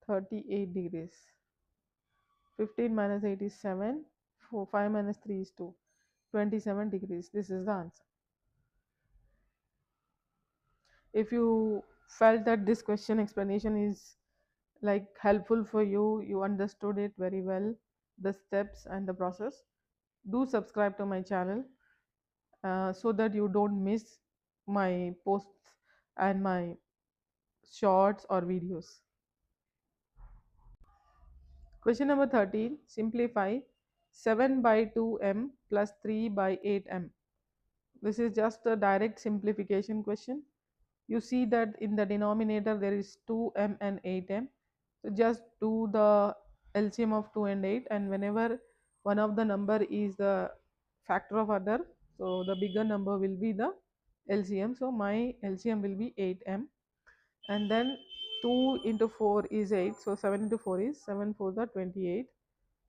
38 degrees. 15 minus 8 is 7. 5 minus 3 is 2. 27 degrees. This is the answer. If you felt that this question explanation is like helpful for you, you understood it very well, the steps and the process, do subscribe to my channel so that you don't miss my posts and my shorts or videos. Question number 13, simplify 7 by 2m plus 3 by 8m. This is just a direct simplification question. You see that in the denominator there is 2m and 8m. So just do the LCM of 2 and 8, and whenever one of the number is the factor of other, so the bigger number will be the LCM. So my LCM will be 8m, and then 2 into 4 is 8, so 7 into 4 is 7 4 are 28,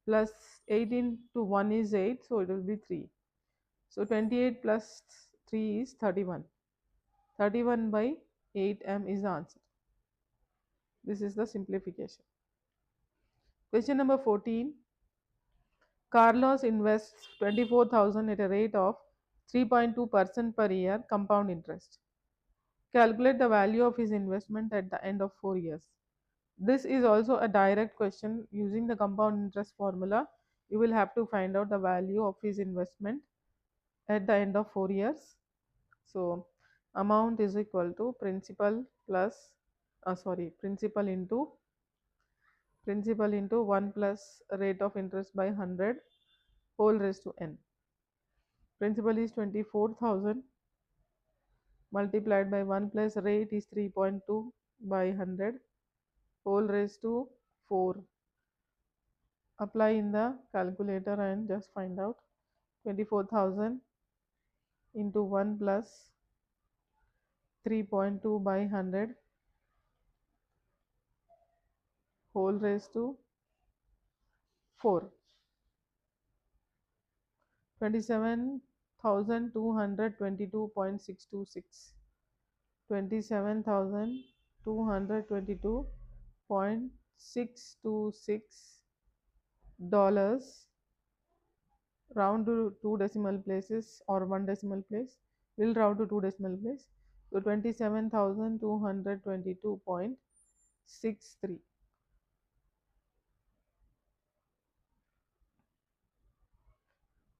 plus 8 into 1 is 8, so it will be 3. So 28 plus 3 is 31. 31 by 8m is the answer. This is the simplification. Question number 14. Carlos invests 24,000 at a rate of 3.2% per year compound interest. Calculate the value of his investment at the end of 4 years. This is also a direct question. Using the compound interest formula, you will have to find out the value of his investment at the end of 4 years. So amount is equal to principal plus principal into 1 plus rate of interest by 100 whole raised to n. Principal is 24,000 multiplied by 1 plus rate is 3.2 by 100 whole raised to 4. Apply in the calculator and just find out 24,000 into 1 plus 3.2 by 100 whole raised to 4. 27,222.626. 27,222.626 dollars, round to two decimal places or one decimal place. We'll round to two decimal place. So 27,222.63.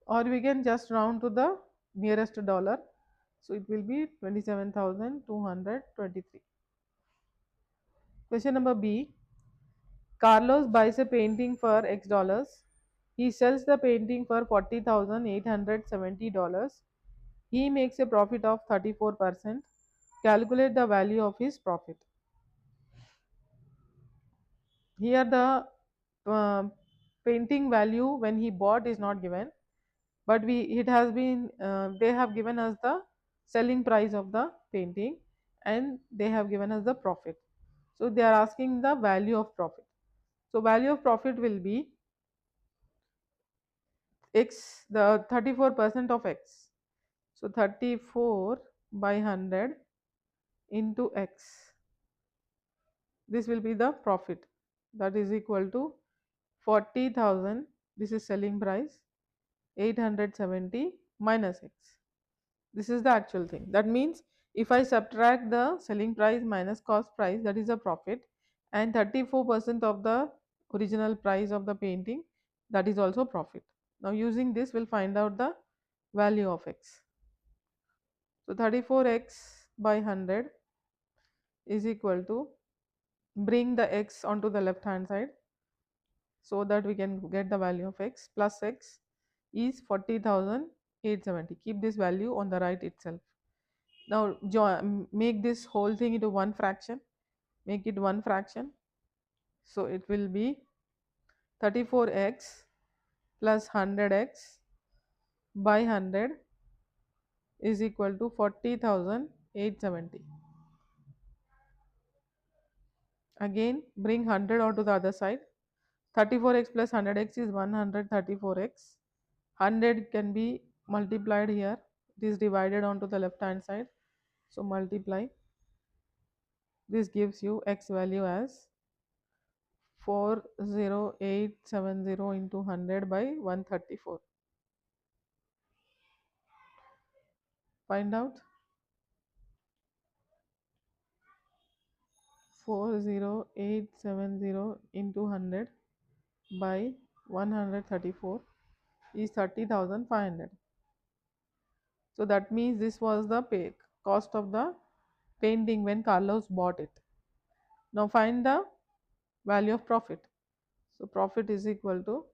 Or we can just round to the nearest dollar. So it will be 27,223. Question number B. Carlos buys a painting for X dollars. He sells the painting for $40,870. He makes a profit of 34%. Calculate the value of his profit. Here the painting value when he bought is not given, but it has been they have given us the selling price of the painting and they have given us the profit. So they are asking the value of profit. So value of profit will be x, the 34% of x. So 34 by 100 into x. This will be the profit, that is equal to 40,000. This is selling price, 870 minus x. This is the actual thing. That means if I subtract the selling price minus cost price, that is a profit, and 34% of the original price of the painting, that is also profit. Now using this, we'll find out the value of x. So 34x by 100 is equal to, bring the x onto the left hand side so that we can get the value of x, plus x is 40,870. Keep this value on the right itself. Now make this whole thing into one fraction, make it one fraction. So it will be 34x plus 100x by 100 is equal to 40,870. Again bring 100 onto the other side. 34x plus 100x is 134x. 100 can be multiplied here. It is divided onto the left hand side. So multiply. This gives you x value as 40870 into 100 by 134. Find out. 40870 into 100 by 134 is 30,500. So that means this was the cost of the painting when Carlos bought it. Now find the value of profit. So profit is equal to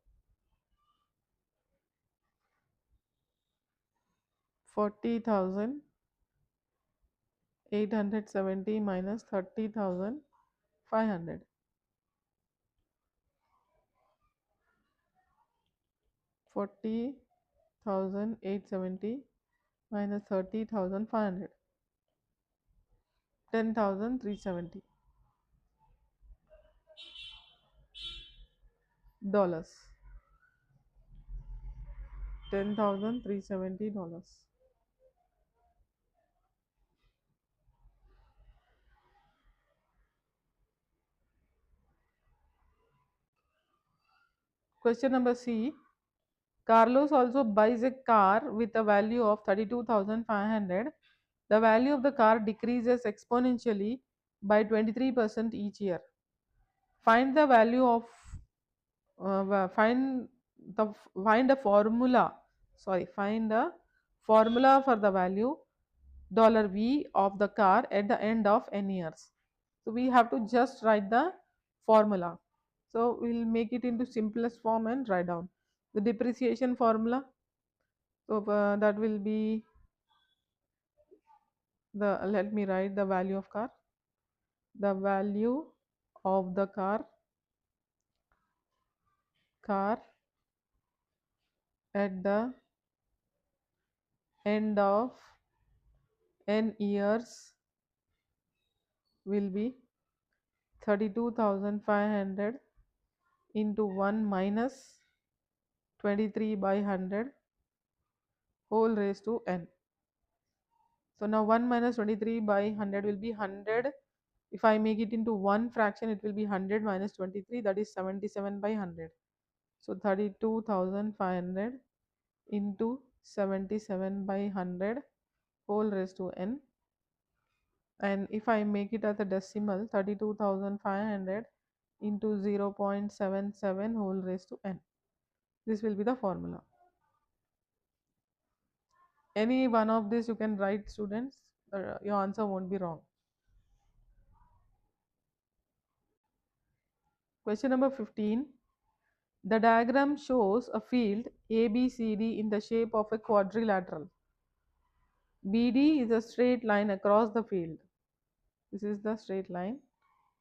40,870 minus 30,500. 40,870 minus 30,500. 10,370 dollars. $10,370. Question number C. Carlos also buys a car with a value of 32,500. The value of the car decreases exponentially by 23% each year. Find the value of find a formula. Find a formula for the value $V of the car at the end of n years. So we have to just write the formula. So we'll make it into simplest form and write down the depreciation formula. So that will be let me write the value of car. The value of the car at the end of n years will be 32,500 into 1 minus 23 by 100 whole raised to n. So now 1 minus 23 by 100 will be 100. If I make it into one fraction, it will be 100 minus 23, that is 77 by 100. So 32,500 into 77 by 100 whole raised to n. And if I make it as a decimal, 32,500 into 0.77 whole raised to n. This will be the formula. Any one of this you can write, students. Your answer won't be wrong. Question number 15. The diagram shows a field ABCD in the shape of a quadrilateral. BD is a straight line across the field. This is the straight line,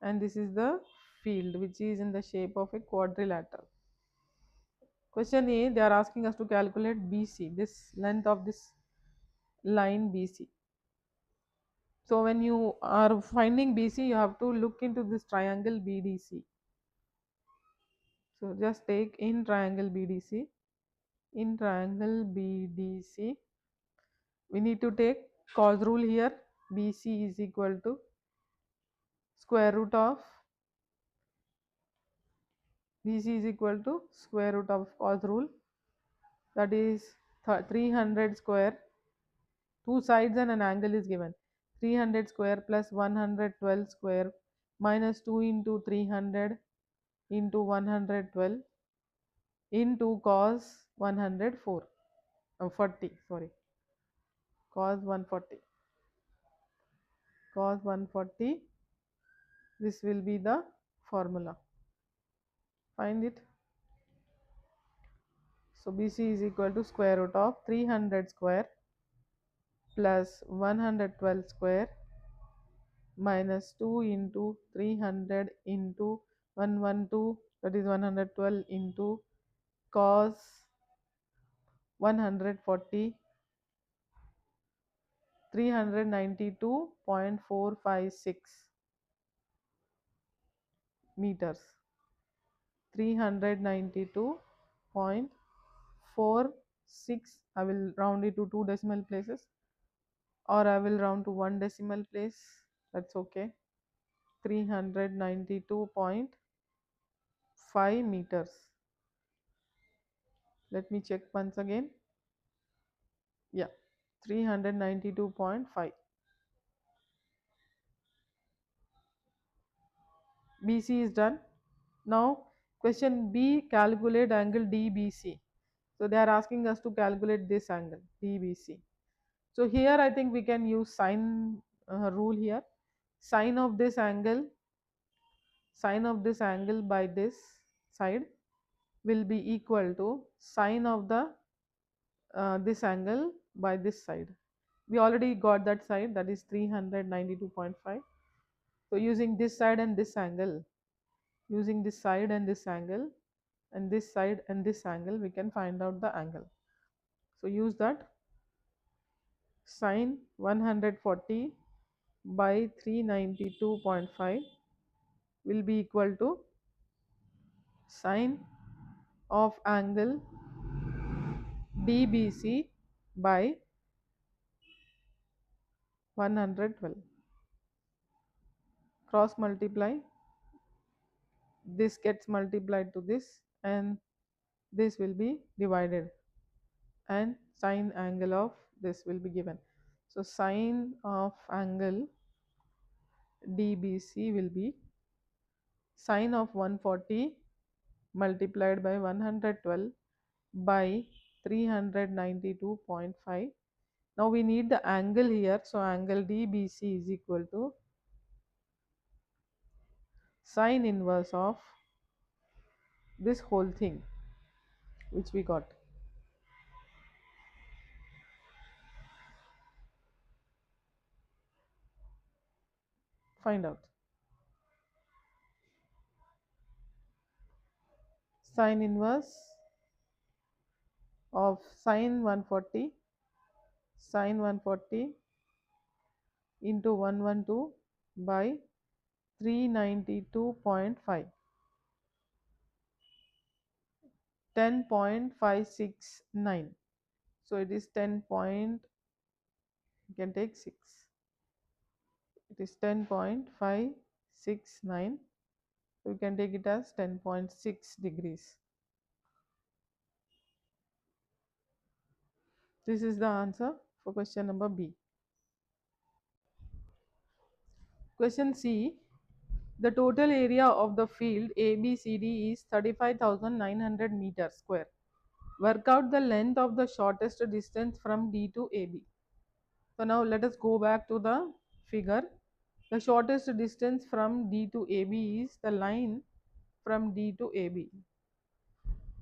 and this is the field which is in the shape of a quadrilateral. Question A, they are asking us to calculate BC, this length of this line BC. So when you are finding BC, you have to look into this triangle BDC. So just take in triangle BDC. In triangle BDC, we need to take cos rule here. BC is equal to square root of BC is equal to square root of cos rule, that is 300 square. Two sides and an angle is given. 300 square plus 112 square minus 2 into 300 into 112 into cos 104, 40, sorry, cos 140. Cos 140, this will be the formula. Find it. So BC is equal to square root of 300 square plus 112 square minus 2 into 300 into 112, that is 112 into cos 140, 392.456 meters. 392.46, I will round it to two decimal places, or I will round to one decimal place, that's okay. 392.5 meters. Let me check once again. Yeah, 392.5. BC is done. Now question B, calculate angle DBC. So they are asking us to calculate this angle DBC. So here I think we can use sine rule here. Sine of this angle by this side will be equal to sine of the this angle by this side. We already got that side, that is 392.5. So using this side and this angle, using this side and this angle, and this side and this angle, we can find out the angle. So use that. Sine 140 by 392.5 will be equal to sine of angle DBC by 112. Cross multiply, this gets multiplied to this, and this will be divided, and sine angle of this will be given. So sine of angle DBC will be sine of 140 multiplied by 112 by 392.5. Now we need the angle here, so angle DBC is equal to sine inverse of this whole thing which we got. Find out. Sine inverse of sine 140 into 112 by 392.5, 10.569. So it is 10 point, you can take 6, it is 10.569, so you can take it as 10.6 degrees. This is the answer for question number B. Question C, the total area of the field ABCD is 35,900 meters square. Work out the length of the shortest distance from D to AB. So now let us go back to the figure. The shortest distance from D to AB is the line from D to AB.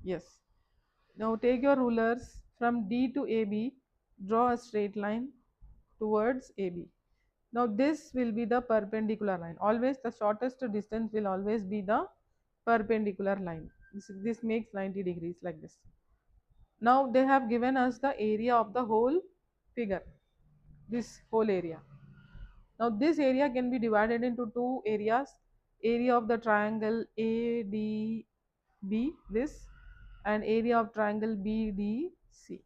Yes. Now take your rulers, from D to AB, draw a straight line towards AB. Now this will be the perpendicular line. Always the shortest distance will always be the perpendicular line. This makes 90 degrees like this. Now they have given us the area of the whole figure, this whole area. Now this area can be divided into two areas, area of the triangle ADB, this, and area of triangle BDC.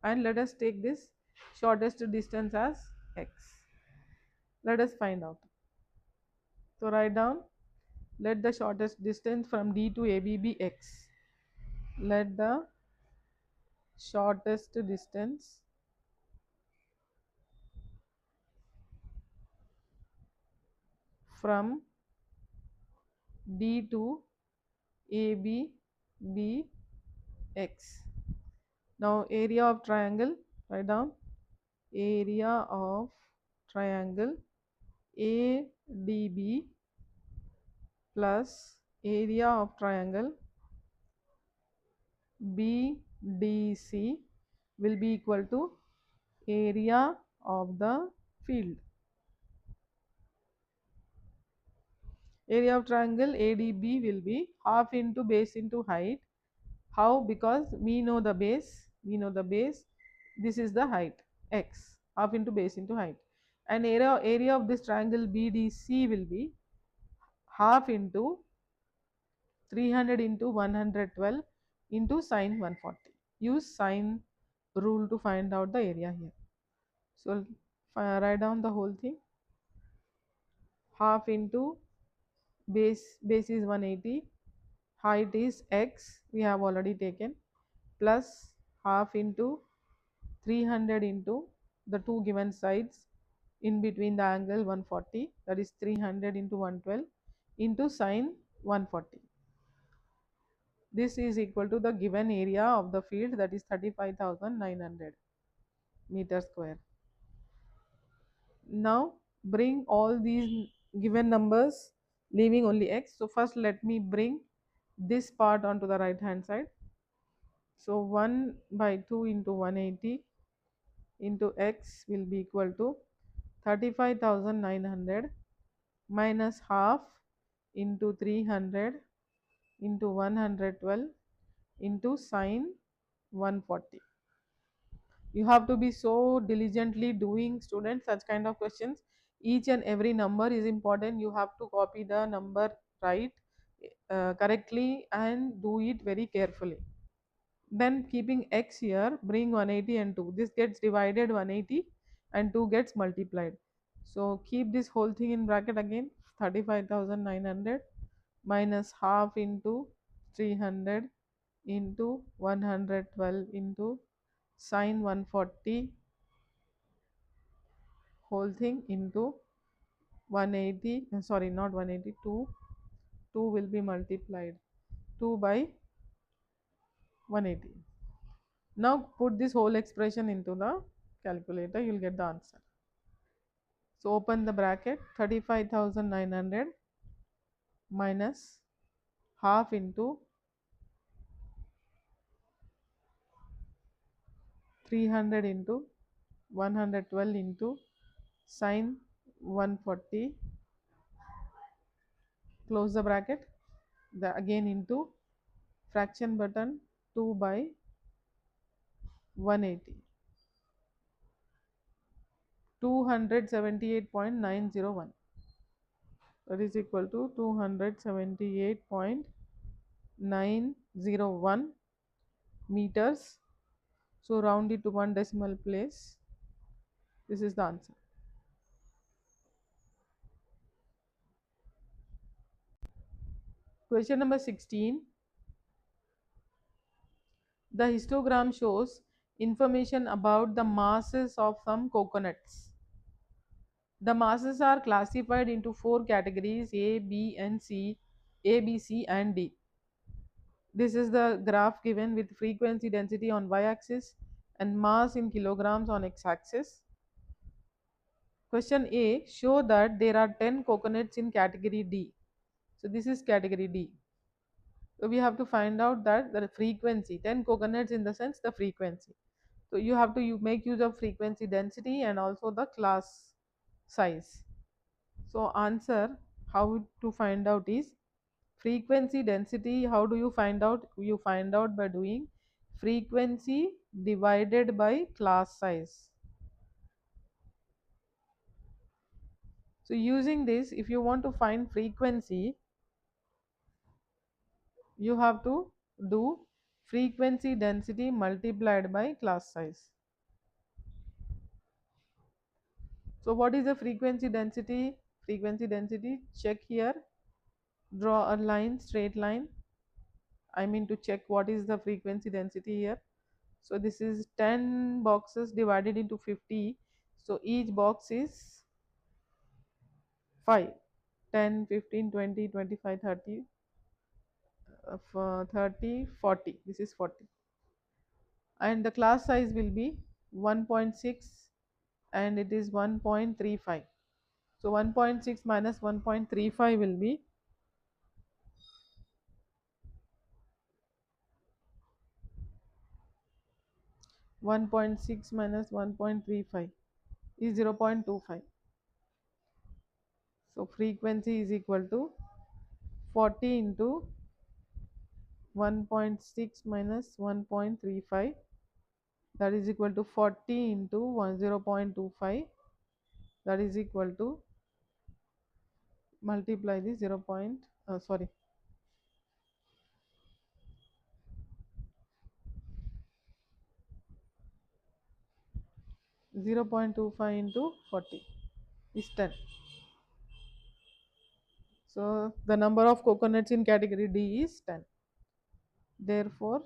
And let us take this shortest distance as x. Let us find out. So write down, Let the shortest distance from D to AB be x. Let the shortest distance from D to AB be x. Now area of triangle, write down area of triangle ADB plus area of triangle BDC will be equal to area of the field. Area of triangle ADB will be half into base into height. How? Because we know the base, this is the height x, half into base into height, and area of this triangle BDC will be half into 300 into 112 into sine 140. Use sine rule to find out the area here. So write down the whole thing. Half into base is 180, height is x, we have already taken, plus half into 300 into the two given sides in between the angle 140, that is 300 into 112 into sine 140. This is equal to the given area of the field, that is 35,900 meter square. Now bring all these given numbers leaving only x. So first let me bring this part onto the right hand side. So 1 by 2 into 180 into x will be equal to 35,900 minus half into 300 into 112 into sine 140. You have to be so diligently doing, students, such kind of questions. Each and every number is important. You have to copy the number right correctly and do it very carefully. Then keeping x here, bring 180 and 2. This gets divided 180 and 2 gets multiplied. So keep this whole thing in bracket again, 35,900 minus half into 300 into 112 into sine 140 whole thing into 180, sorry, not 180, 2 will be multiplied 2 by 180. Now put this whole expression into the calculator, you will get the answer. So open the bracket, 35,900 minus half into 300 into 112 into sine 140, close the bracket, again into fraction button 2 by 180, 278.901, that is equal to 278.901 meters. So round it to one decimal place. This is the answer. Question number 16. The histogram shows information about the masses of some coconuts. The masses are classified into 4 categories: A, B, and C, A, B, C, and D. This is the graph given with frequency density on y-axis and mass in kilograms on x-axis. Question A, show that there are 10 coconuts in category D. So this is category D. So we have to find out that the frequency, 10 coconuts in the sense the frequency. So you have to make use of frequency density and also the class size. So answer, how to find out is frequency density. How do you find out? You find out by doing frequency divided by class size. So using this, if you want to find frequency, you have to do frequency density multiplied by class size. So what is the frequency density? Frequency density, check here. Draw a line, straight line. I mean to check what is the frequency density here. So this is 10 boxes divided into 50. So each box is 5. 10, 15, 20, 25, 30, 30, 40. This is 40. And the class size will be 1.6 and it is 1.35. So 1.6 minus 1.35 will be 1.6 minus 1.35 is 0.25. So frequency is equal to 40 into 1.6 minus 1.35, that is equal to 40 into 0.25, that is equal to multiply the 0.25 into 40 is 10. So the number of coconuts in category D is 10. Therefore,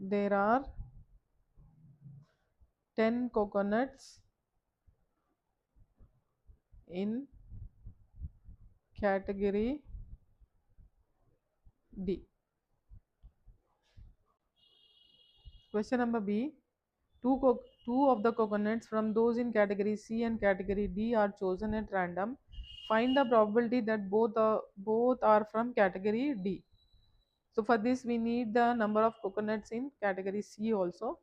there are 10 coconuts in category D. Question number B. Two of the coconuts from those in category C and category D are chosen at random. Find the probability that both are from category D. So for this we need the number of coconuts in category C also.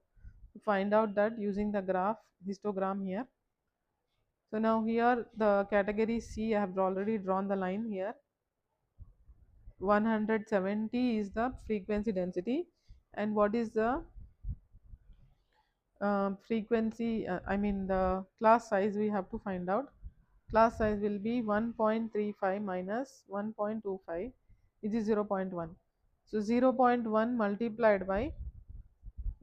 To find out that using the graph histogram here. So now here the category C, I have already drawn the line here. 170 is the frequency density, and what is the frequency, I mean the class size we have to find out. Class size will be 1.35 minus 1.25, which is 0.1. So 0.1 multiplied by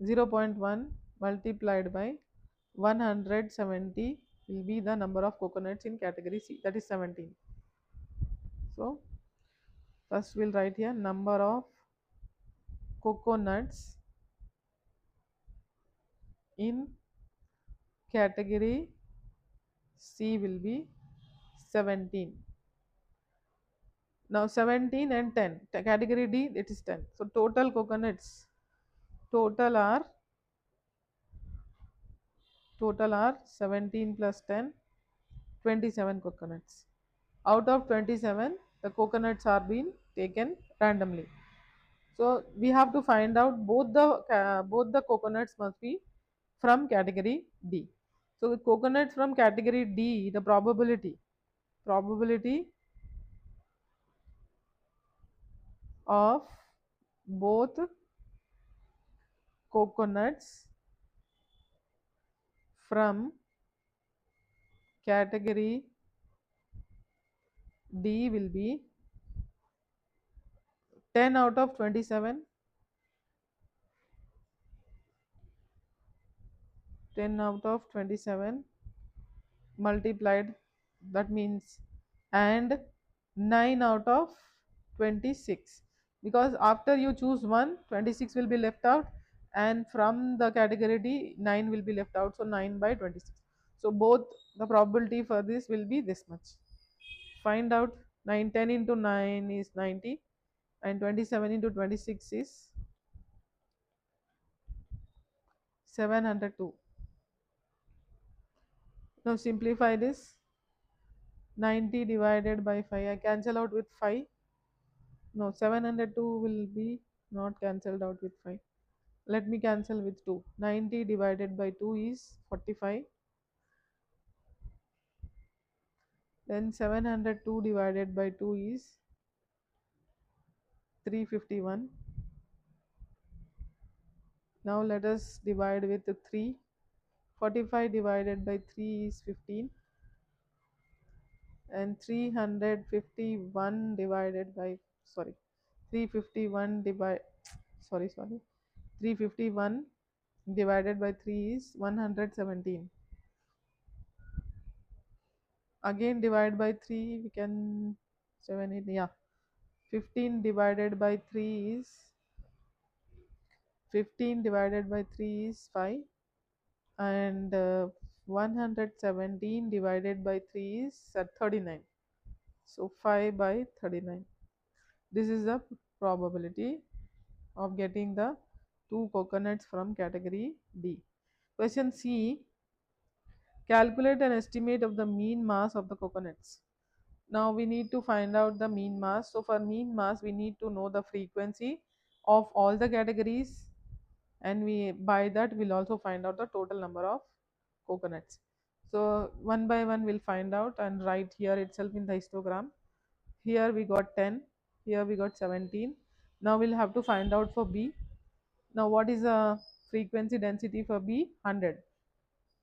0.1 multiplied by 170 will be the number of coconuts in category C, that is 17. So first we'll write here number of coconuts in category C will be 17. Now 17 and 10. Category D, it is 10. So total are total are 17 plus 10, 27 coconuts. Out of 27, the coconuts are being taken randomly. So we have to find out both the coconuts must be from category D. So with coconuts from category D, the probability of both coconuts from category D will be 10 out of 27, 10 out of 27 multiplied, that means, and 9 out of 26, because after you choose one, 26 will be left out, and from the category D 9 will be left out, so 9 by 26. So both the probability for this will be this much. Find out. 10 into 9 is 90 and 27 into 26 is 702. Now simplify this. 90 divided by 5, I cancel out with 5. No, 702 will be not cancelled out with 5. Let me cancel with 2. 90 divided by 2 is 45. Then 702 divided by 2 is 351. Now let us divide with 3. 45 divided by 3 is 15. And 351 divided by, sorry, 351 divide, sorry, 351 divided by 3 is 117. Again divide by 3, we can 7 8, yeah, 15 divided by 3 is 5, and 117 divided by 3 is 39. So 5 by 39. This is the probability of getting the 2 coconuts from category D. Question C. Calculate an estimate of the mean mass of the coconuts. Now we need to find out the mean mass. So for mean mass, we need to know the frequency of all the categories, and we by that we'll also find out the total number of coconuts. So one by one we'll find out and write here itself in the histogram. Here we got 10, here we got 17. Now we'll have to find out for B. Now what is the frequency density for B? 100.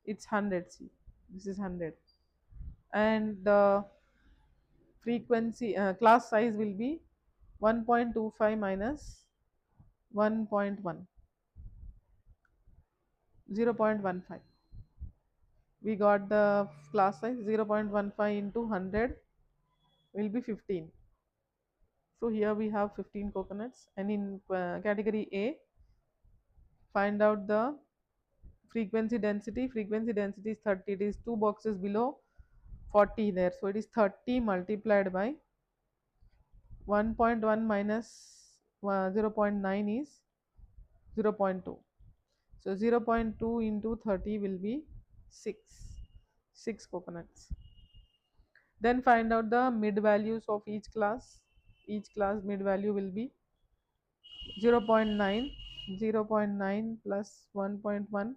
It's 100. See, this is 100, and the frequency class size will be 1.25 minus 1.1, 0.15. We got the class size 0.15 into 100 will be 15. So here we have 15 coconuts, and in category A, find out the frequency density. Frequency density is 30. It is 2 boxes below 40 there, so it is 30 multiplied by 1.1 minus 0.9 is 0.2. So 0.2 into 30 will be 6 coconuts. Then find out the mid values of each class. Each class mid value will be 0.9. 0.9 plus 1.1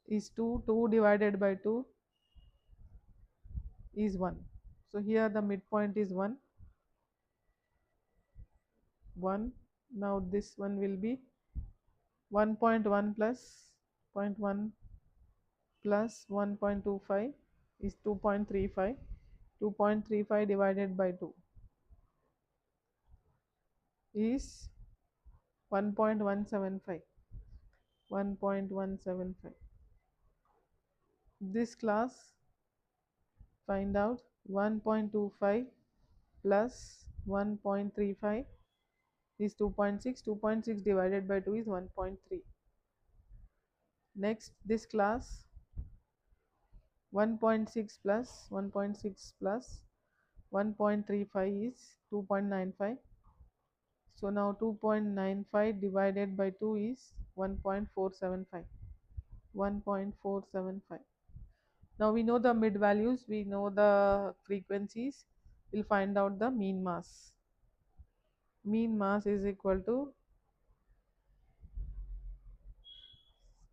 is 2. 2 divided by 2 is 1. So here the midpoint is 1. 1. Now this one will be 1.1 plus zero point 0.1 plus 1.25 is 2.35. 2.35 divided by 2 is 1.175. 1.175. This class, find out 1.25 plus 1.35 is 2.6. 2.6 divided by 2 is 1.3. Next, this class 1.6 plus 1.6 plus 1.35 is 2.95. So now 2.95 divided by 2 is 1.475. 1.475. Now we know the mid values, we know the frequencies. We'll find out the mean mass. Mean mass is equal to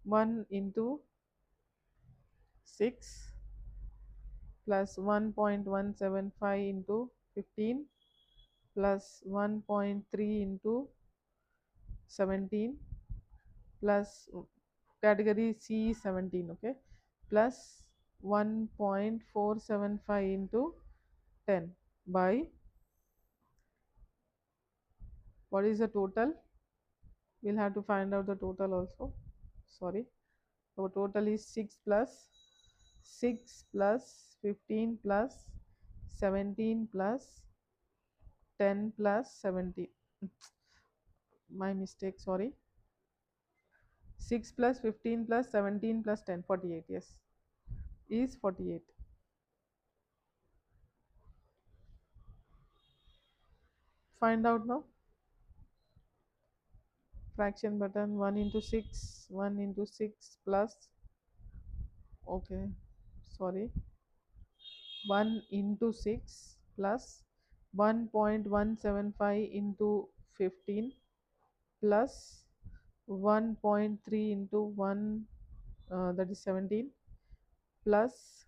1 into 6 plus 1.175 into 15 plus 1.3 into 17 plus category C 17, okay, plus 1.475 into 10 by what is the total? We'll have to find out the total also. Sorry, our total is 6 plus 15 plus 17 plus 10 plus 17. My mistake, sorry. 6 plus 15 plus 17 plus 10, 48. Yes, is 48. Find out now. Fraction button. 1 into 6, 1 into 6 plus, okay, sorry, 1 into 6 plus 1.175 into 15 plus 1.3 into 1, that is 17, plus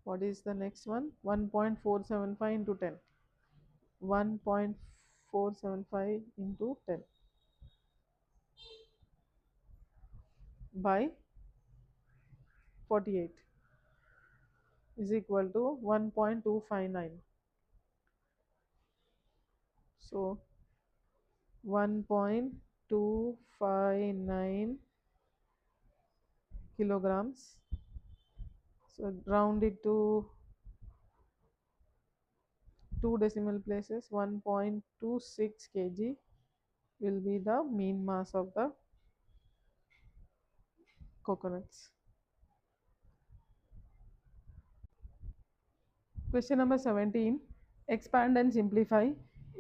what is the next one? 1.475 into 10. 1.475 into 10 by 48 is equal to 1.259. So 1.259 kilograms. So So round it to 2 decimal places. 1.26 kg will be the mean mass of the coconuts. Question number 17. Expand and simplify.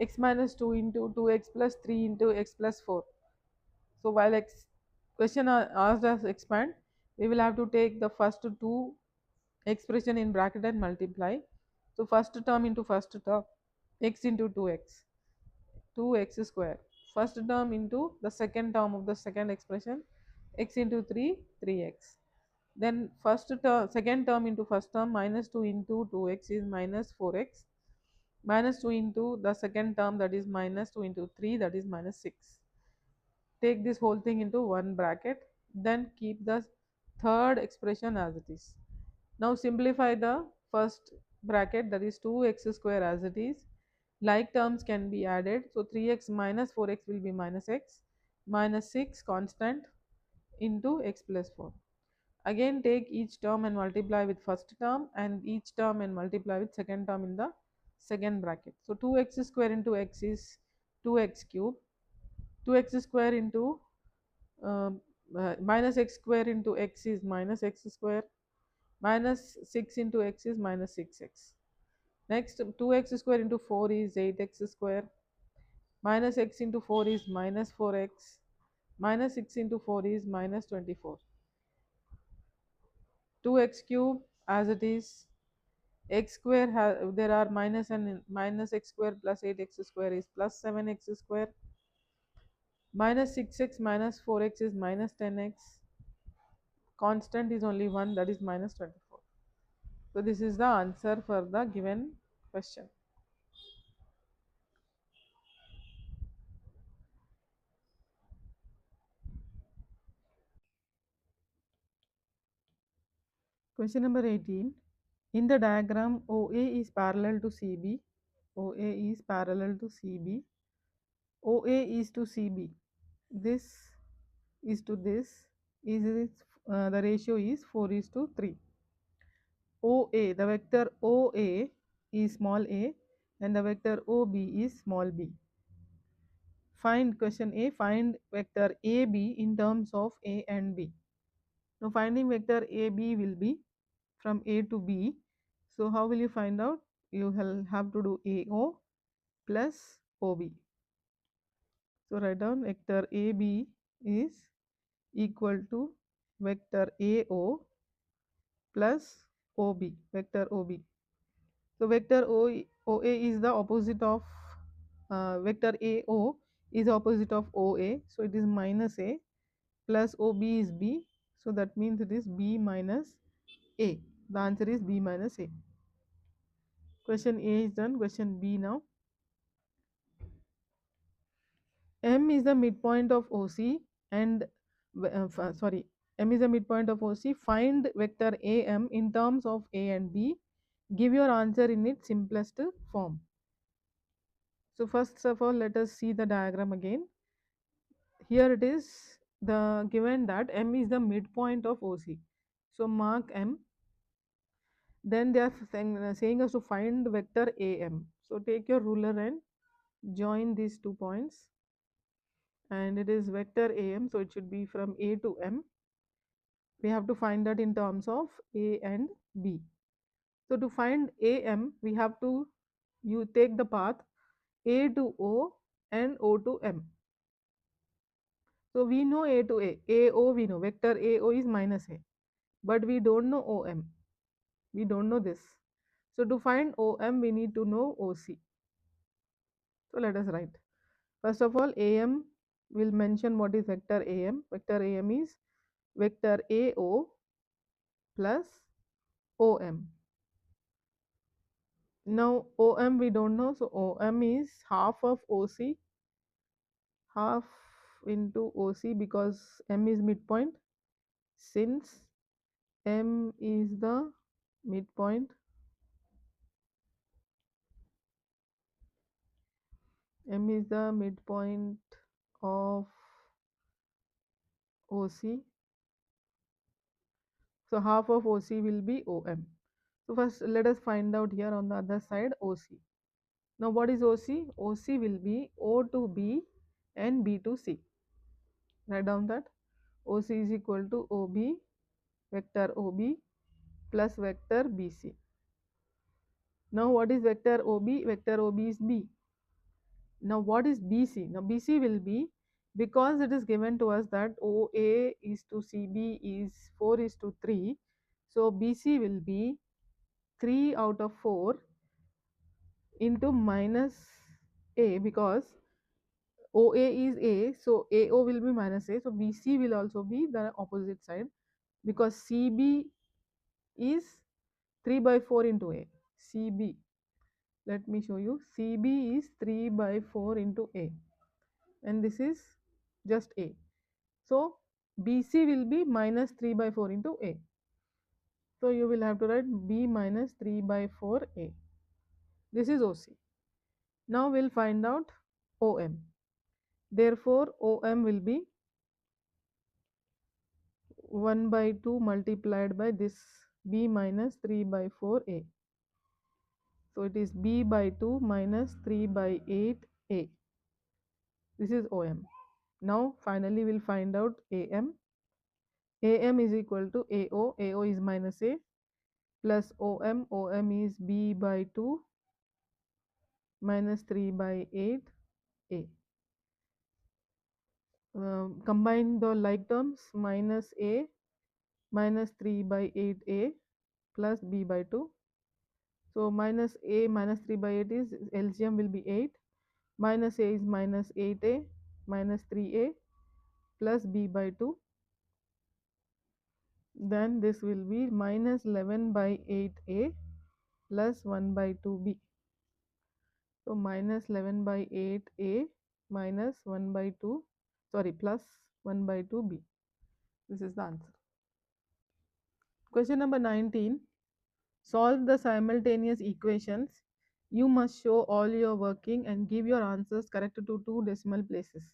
X minus 2 into 2x plus 3 into x plus 4. So while question asked us expand, we will have to take the first two expression in bracket and multiply. So first term into first term, x into 2x, 2x square. First term into the second term of the second expression, x into 3, 3x. Then first term, second term into first term, minus 2 into 2x is minus 4x. Minus 2 into the second term, that is minus 2 into 3, that is minus 6. Take this whole thing into one bracket, then keep the third expression as it is. Now simplify the first bracket, that is 2x square as it is. Like terms can be added, so 3x minus 4x will be minus x, minus 6 constant into x plus 4. Again take each term and multiply with first term, and each term and multiply with second term in the second bracket. So 2x square into x is 2x cube, 2x square into minus x square into x is minus x square, minus 6 into x is minus 6x. Next 2x square into 4 is 8x square, minus x into 4 is minus 4x, minus 6 into 4 is minus 24. 2x cube as it is, x square there are minus and minus x square plus 8x square is plus 7x square, minus 6x minus 4x is minus 10x, constant is only one, that is minus 24. So this is the answer for the given question. Question number 18. In the diagram, OA is parallel to CB. OA is parallel to CB. OA is to CB. This is to this. The ratio is 4 is to 3. OA, the vector OA is small a and the vector OB is small b. Find question A, find vector AB in terms of A and B. Now finding vector AB will be from A to B. So how will you find out? You will have to do AO plus OB. So write down vector AB is equal to vector AO plus OB, vector OB. So vector OA is the opposite of vector AO is opposite of OA. So it is minus A plus OB is B. So that means it is B minus A. The answer is B minus A. Question A is done. Question B now. M is the midpoint of OC and M is the midpoint of OC. Find vector AM in terms of A and B. Give your answer in its simplest form. So first of all, let us see the diagram again. Here it is the given that M is the midpoint of OC. So mark M. Then they are saying us to find vector AM. So take your ruler and join these 2 points. And it is vector AM, so it should be from A to M. We have to find that in terms of A and B. So to find AM, we have to you take the path A to O and O to M. So we know A to A, AO we know, vector AO is minus A, but we don't know OM. We don't know this. So to find OM, we need to know OC. So let us write. First of all, AM will mention what is vector AM. Vector AM is vector AO plus OM. Now OM we don't know, so OM is half of OC, half into OC because M is midpoint. Since M is the midpoint, M is the midpoint of OC. So half of OC will be OM. So first let us find out here on the other side OC. Now what is OC? OC will be O to B and B to C. Write down that OC is equal to OB, vector OB plus vector BC. Now what is vector OB? Vector OB is B. Now what is BC? Now BC will be, because it is given to us that OA is to CB is 4 is to 3. So BC will be 3 out of 4 into minus A, because OA is A, so AO will be minus A. So BC will also be the opposite side, because CB is 3 by 4 into A. CB, let me show you, CB is 3 by 4 into A, and this is just A. So BC will be minus 3 by 4 into A. So you will have to write B minus 3 by 4A. This is OC. Now we'll find out OM. Therefore OM will be 1 by 2 multiplied by this B minus 3 by 4A. So it is B by 2 minus 3 by 8A. This is OM. Now finally we'll find out AM. AM is equal to AO. AO is minus A plus OM. OM is B by 2 minus 3 by 8A. Combine the like terms, minus A minus 3 by 8A plus B by 2. So minus A minus 3 by 8 is LCM will be 8. Minus A is minus 8A minus 3A plus B by 2. Then this will be minus 11 by 8A plus 1 by 2B. So minus 11 by 8A minus 1 by 2, sorry, plus 1 by 2B. This is the answer. Question number 19. Solve the simultaneous equations. You must show all your working and give your answers correct to 2 decimal places.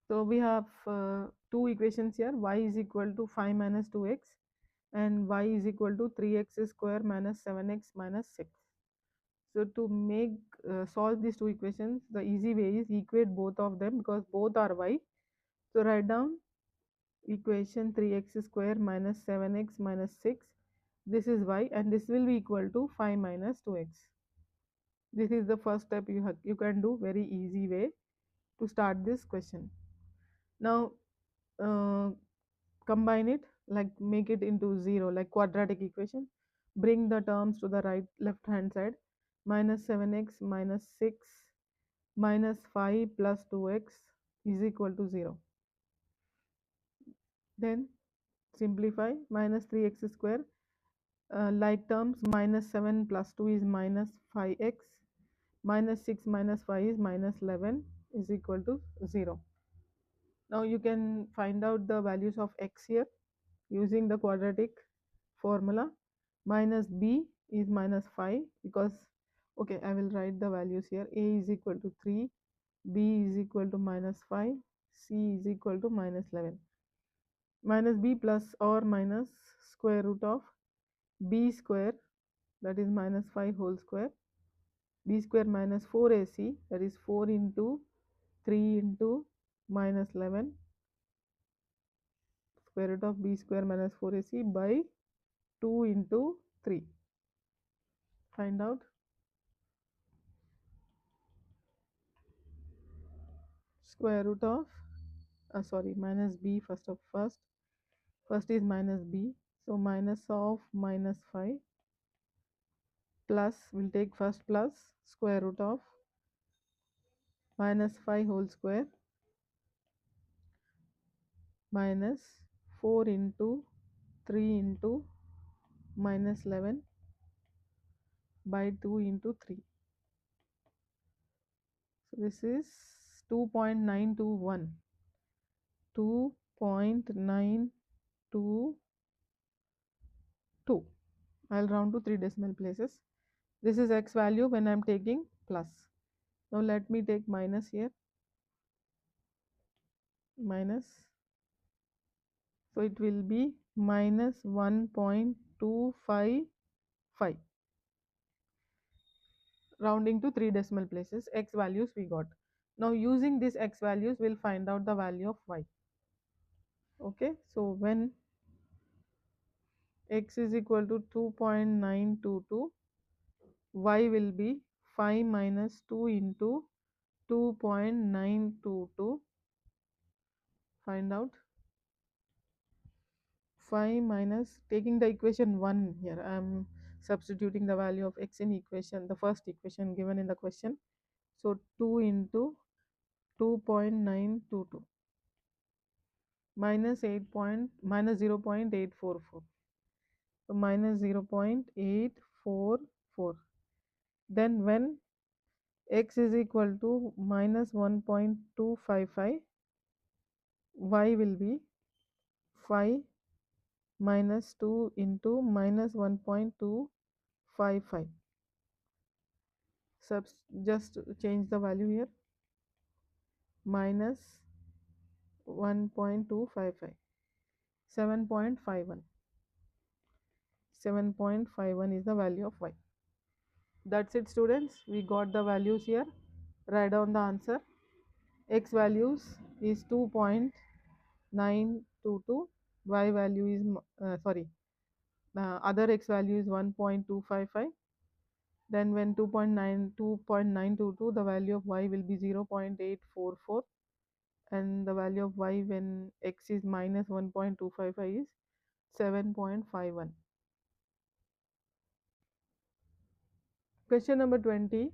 So we have 2 equations here. Y is equal to 5 minus 2x and y is equal to 3x square minus 7x minus 6. So to make solve these 2 equations, the easy way is equate both of them because both are y. So write down equation 3x square minus 7x minus 6. This is y and this will be equal to 5 minus 2x. This is the first step you can do, very easy way to start this question. Now combine it, like make it into 0, like quadratic equation. Bring the terms to the left hand side. Minus 7x minus 6 minus 5 plus 2x is equal to 0. Then simplify. Minus 3x square, like terms, minus 7 plus 2 is minus 5x, minus 6 minus 5 is minus 11 is equal to 0. Now you can find out the values of x here using the quadratic formula. Minus b is minus 5 because, okay, I will write the values here. A is equal to 3, b is equal to minus 5, c is equal to minus 11. Minus b plus or minus square root of b square, that is minus 5 whole square, b square minus 4ac, that is 4 into 3 into minus 11, square root of b square minus 4ac by 2 into 3. Find out. Square root of minus b first is minus b, so minus of minus 5 plus, we'll take first plus square root of minus 5 whole square minus 4 into 3 into minus 11 by 2 into 3. So this is 2.921. 2.922. I'll round to 3 decimal places. This is x value when I'm taking plus. Now let me take minus here. Minus. So it will be minus 1.255, rounding to 3 decimal places, x values we got. Now using these x values, we'll find out the value of y. Okay, so when x is equal to 2.922, y will be 5 minus 2 into 2.922. Find out 5 minus, taking the equation 1 here, I am substituting the value of x in equation, the first equation given in the question. So 2 into 2.922 minus 0.844. So minus 0.844. Then when x is equal to minus 1.255, y will be 5 minus 2 into minus 1.255. Just change the value here, minus 1.255, 7.51. 7.51 is the value of y. That's it, students. We got the values here. Write down the answer. X values is 2.922, y value is other x value is 1.255. Then when 2.922, the value of y will be 0.844, and the value of y when x is minus 1.255 is 7.51. Question number 20.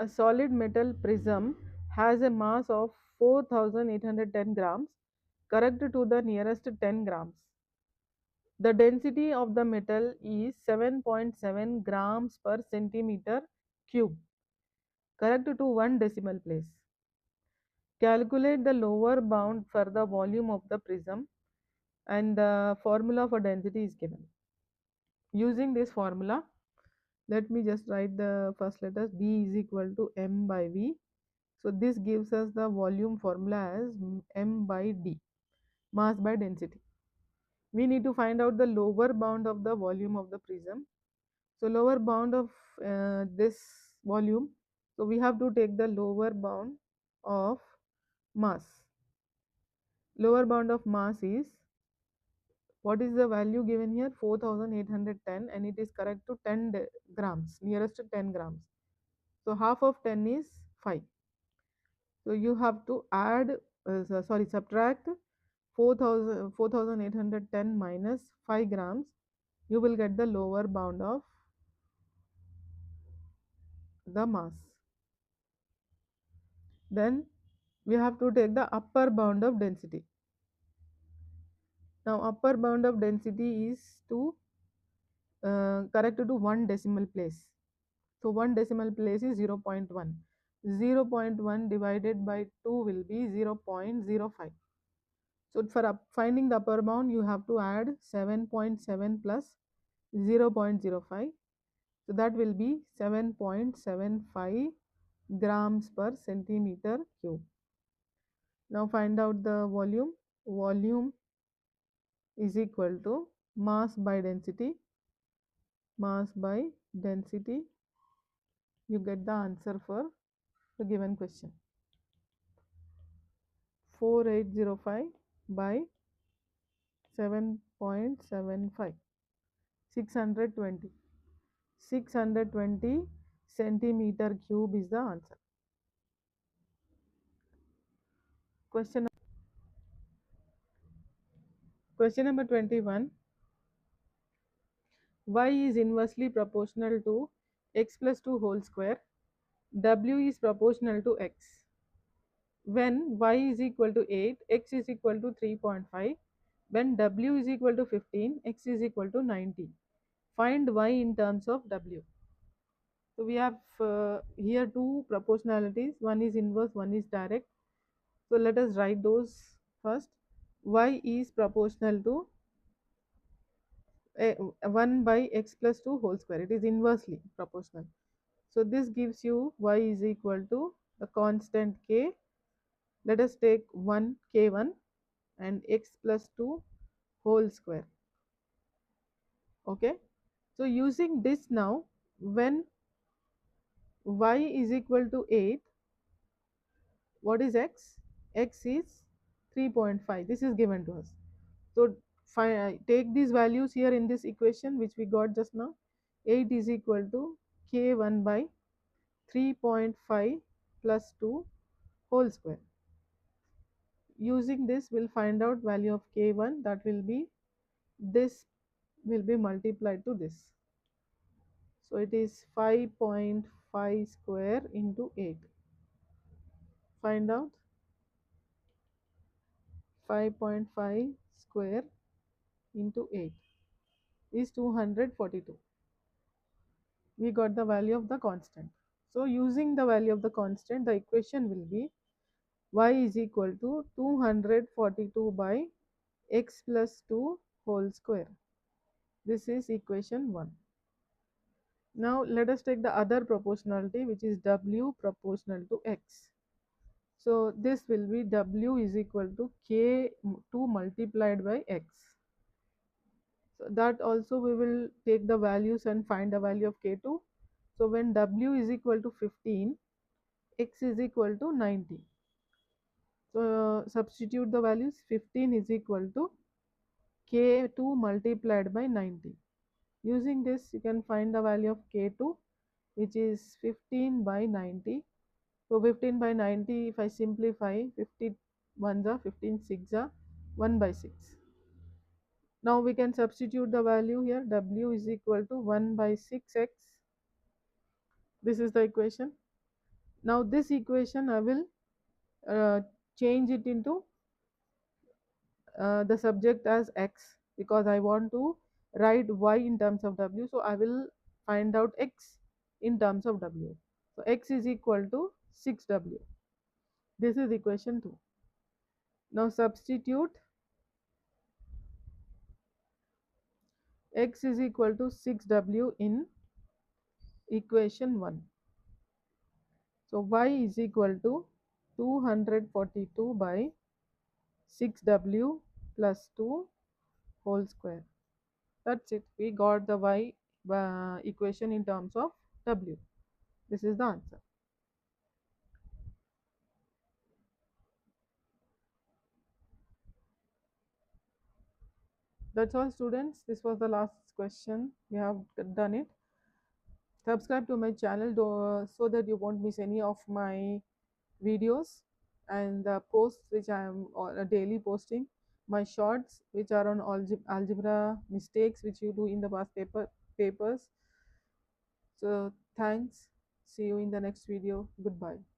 A solid metal prism has a mass of 4810 grams. Correct to the nearest 10 grams. The density of the metal is 7.7 grams per centimeter cube. Correct to 1 decimal place. Calculate the lower bound for the volume of the prism, and the formula for density is given. Using this formula, let me just write the first letters. D is equal to m by v. So this gives us the volume formula as m by d, mass by density. We need to find out the lower bound of the volume of the prism. So lower bound of this volume, so we have to take the lower bound of mass. Lower bound of mass is, what is the value given here? 4810, and it is correct to 10 grams, nearest to 10 grams. So half of 10 is 5. So you have to add, subtract 4810 minus 5 grams. You will get the lower bound of the mass. Then we have to take the upper bound of density. Now upper bound of density is to correct to 1 decimal place. So 1 decimal place is 0.1. 0.1 divided by 2 will be 0.05. So for finding the upper bound, you have to add 7.7 plus 0.05. So that will be 7.75 grams per centimeter cube. Now find out the volume. Volume is equal to mass by density. Mass by density. You get the answer for the given question. 4805 by 7.75. 620. 620 centimeter cube is the answer. Question number 21. Y is inversely proportional to x plus 2 whole square. W is proportional to x. When y is equal to 8, x is equal to 3.5. When w is equal to 15, x is equal to 90. Find y in terms of w. So we have here two proportionalities. One is inverse, one is direct. So let us write those first. Y is proportional to 1 by x plus 2 whole square. It is inversely proportional. So this gives you y is equal to the constant k. Let us take 1 k1 and x plus 2 whole square. Okay, so using this now, when y is equal to 8, what is x? X is 3.5. This is given to us. So take these values here in this equation which we got just now. 8 is equal to k1 by 3.5 plus 2 whole square. Using this, we'll find out value of k1, that will be, this will be multiplied to this. So it is 5.5 square into 8. Find out 5.5 square into 8 is 242. We got the value of the constant. So using the value of the constant, the equation will be y is equal to 242 by x plus 2 whole square. This is equation 1. Now let us take the other proportionality, which is w proportional to x. So this will be w is equal to k2 multiplied by x. So that also we will take the values and find the value of k2. So when w is equal to 15, x is equal to 90. So substitute the values. 15 is equal to k2 multiplied by 90. Using this, you can find the value of k2, which is 15 by 90. So 15 by 90, if I simplify, 50 ones are 15 6 are 1 by 6. Now we can substitute the value here. W is equal to 1 by 6x. This is the equation. Now this equation I will change it into the subject as x, because I want to write y in terms of w. So I will find out x in terms of w. So x is equal to 6w. This is equation 2. Now substitute x is equal to 6w in equation 1. So y is equal to 242 by 6w plus 2 whole square. That's it. We got the y equation in terms of w. This is the answer. That's all, students. This was the last question. We have done it. Subscribe to my channel so that you won't miss any of my videos and the posts which I am daily posting. My shorts which are on algebra mistakes which you do in the past papers. So thanks. See you in the next video. Goodbye.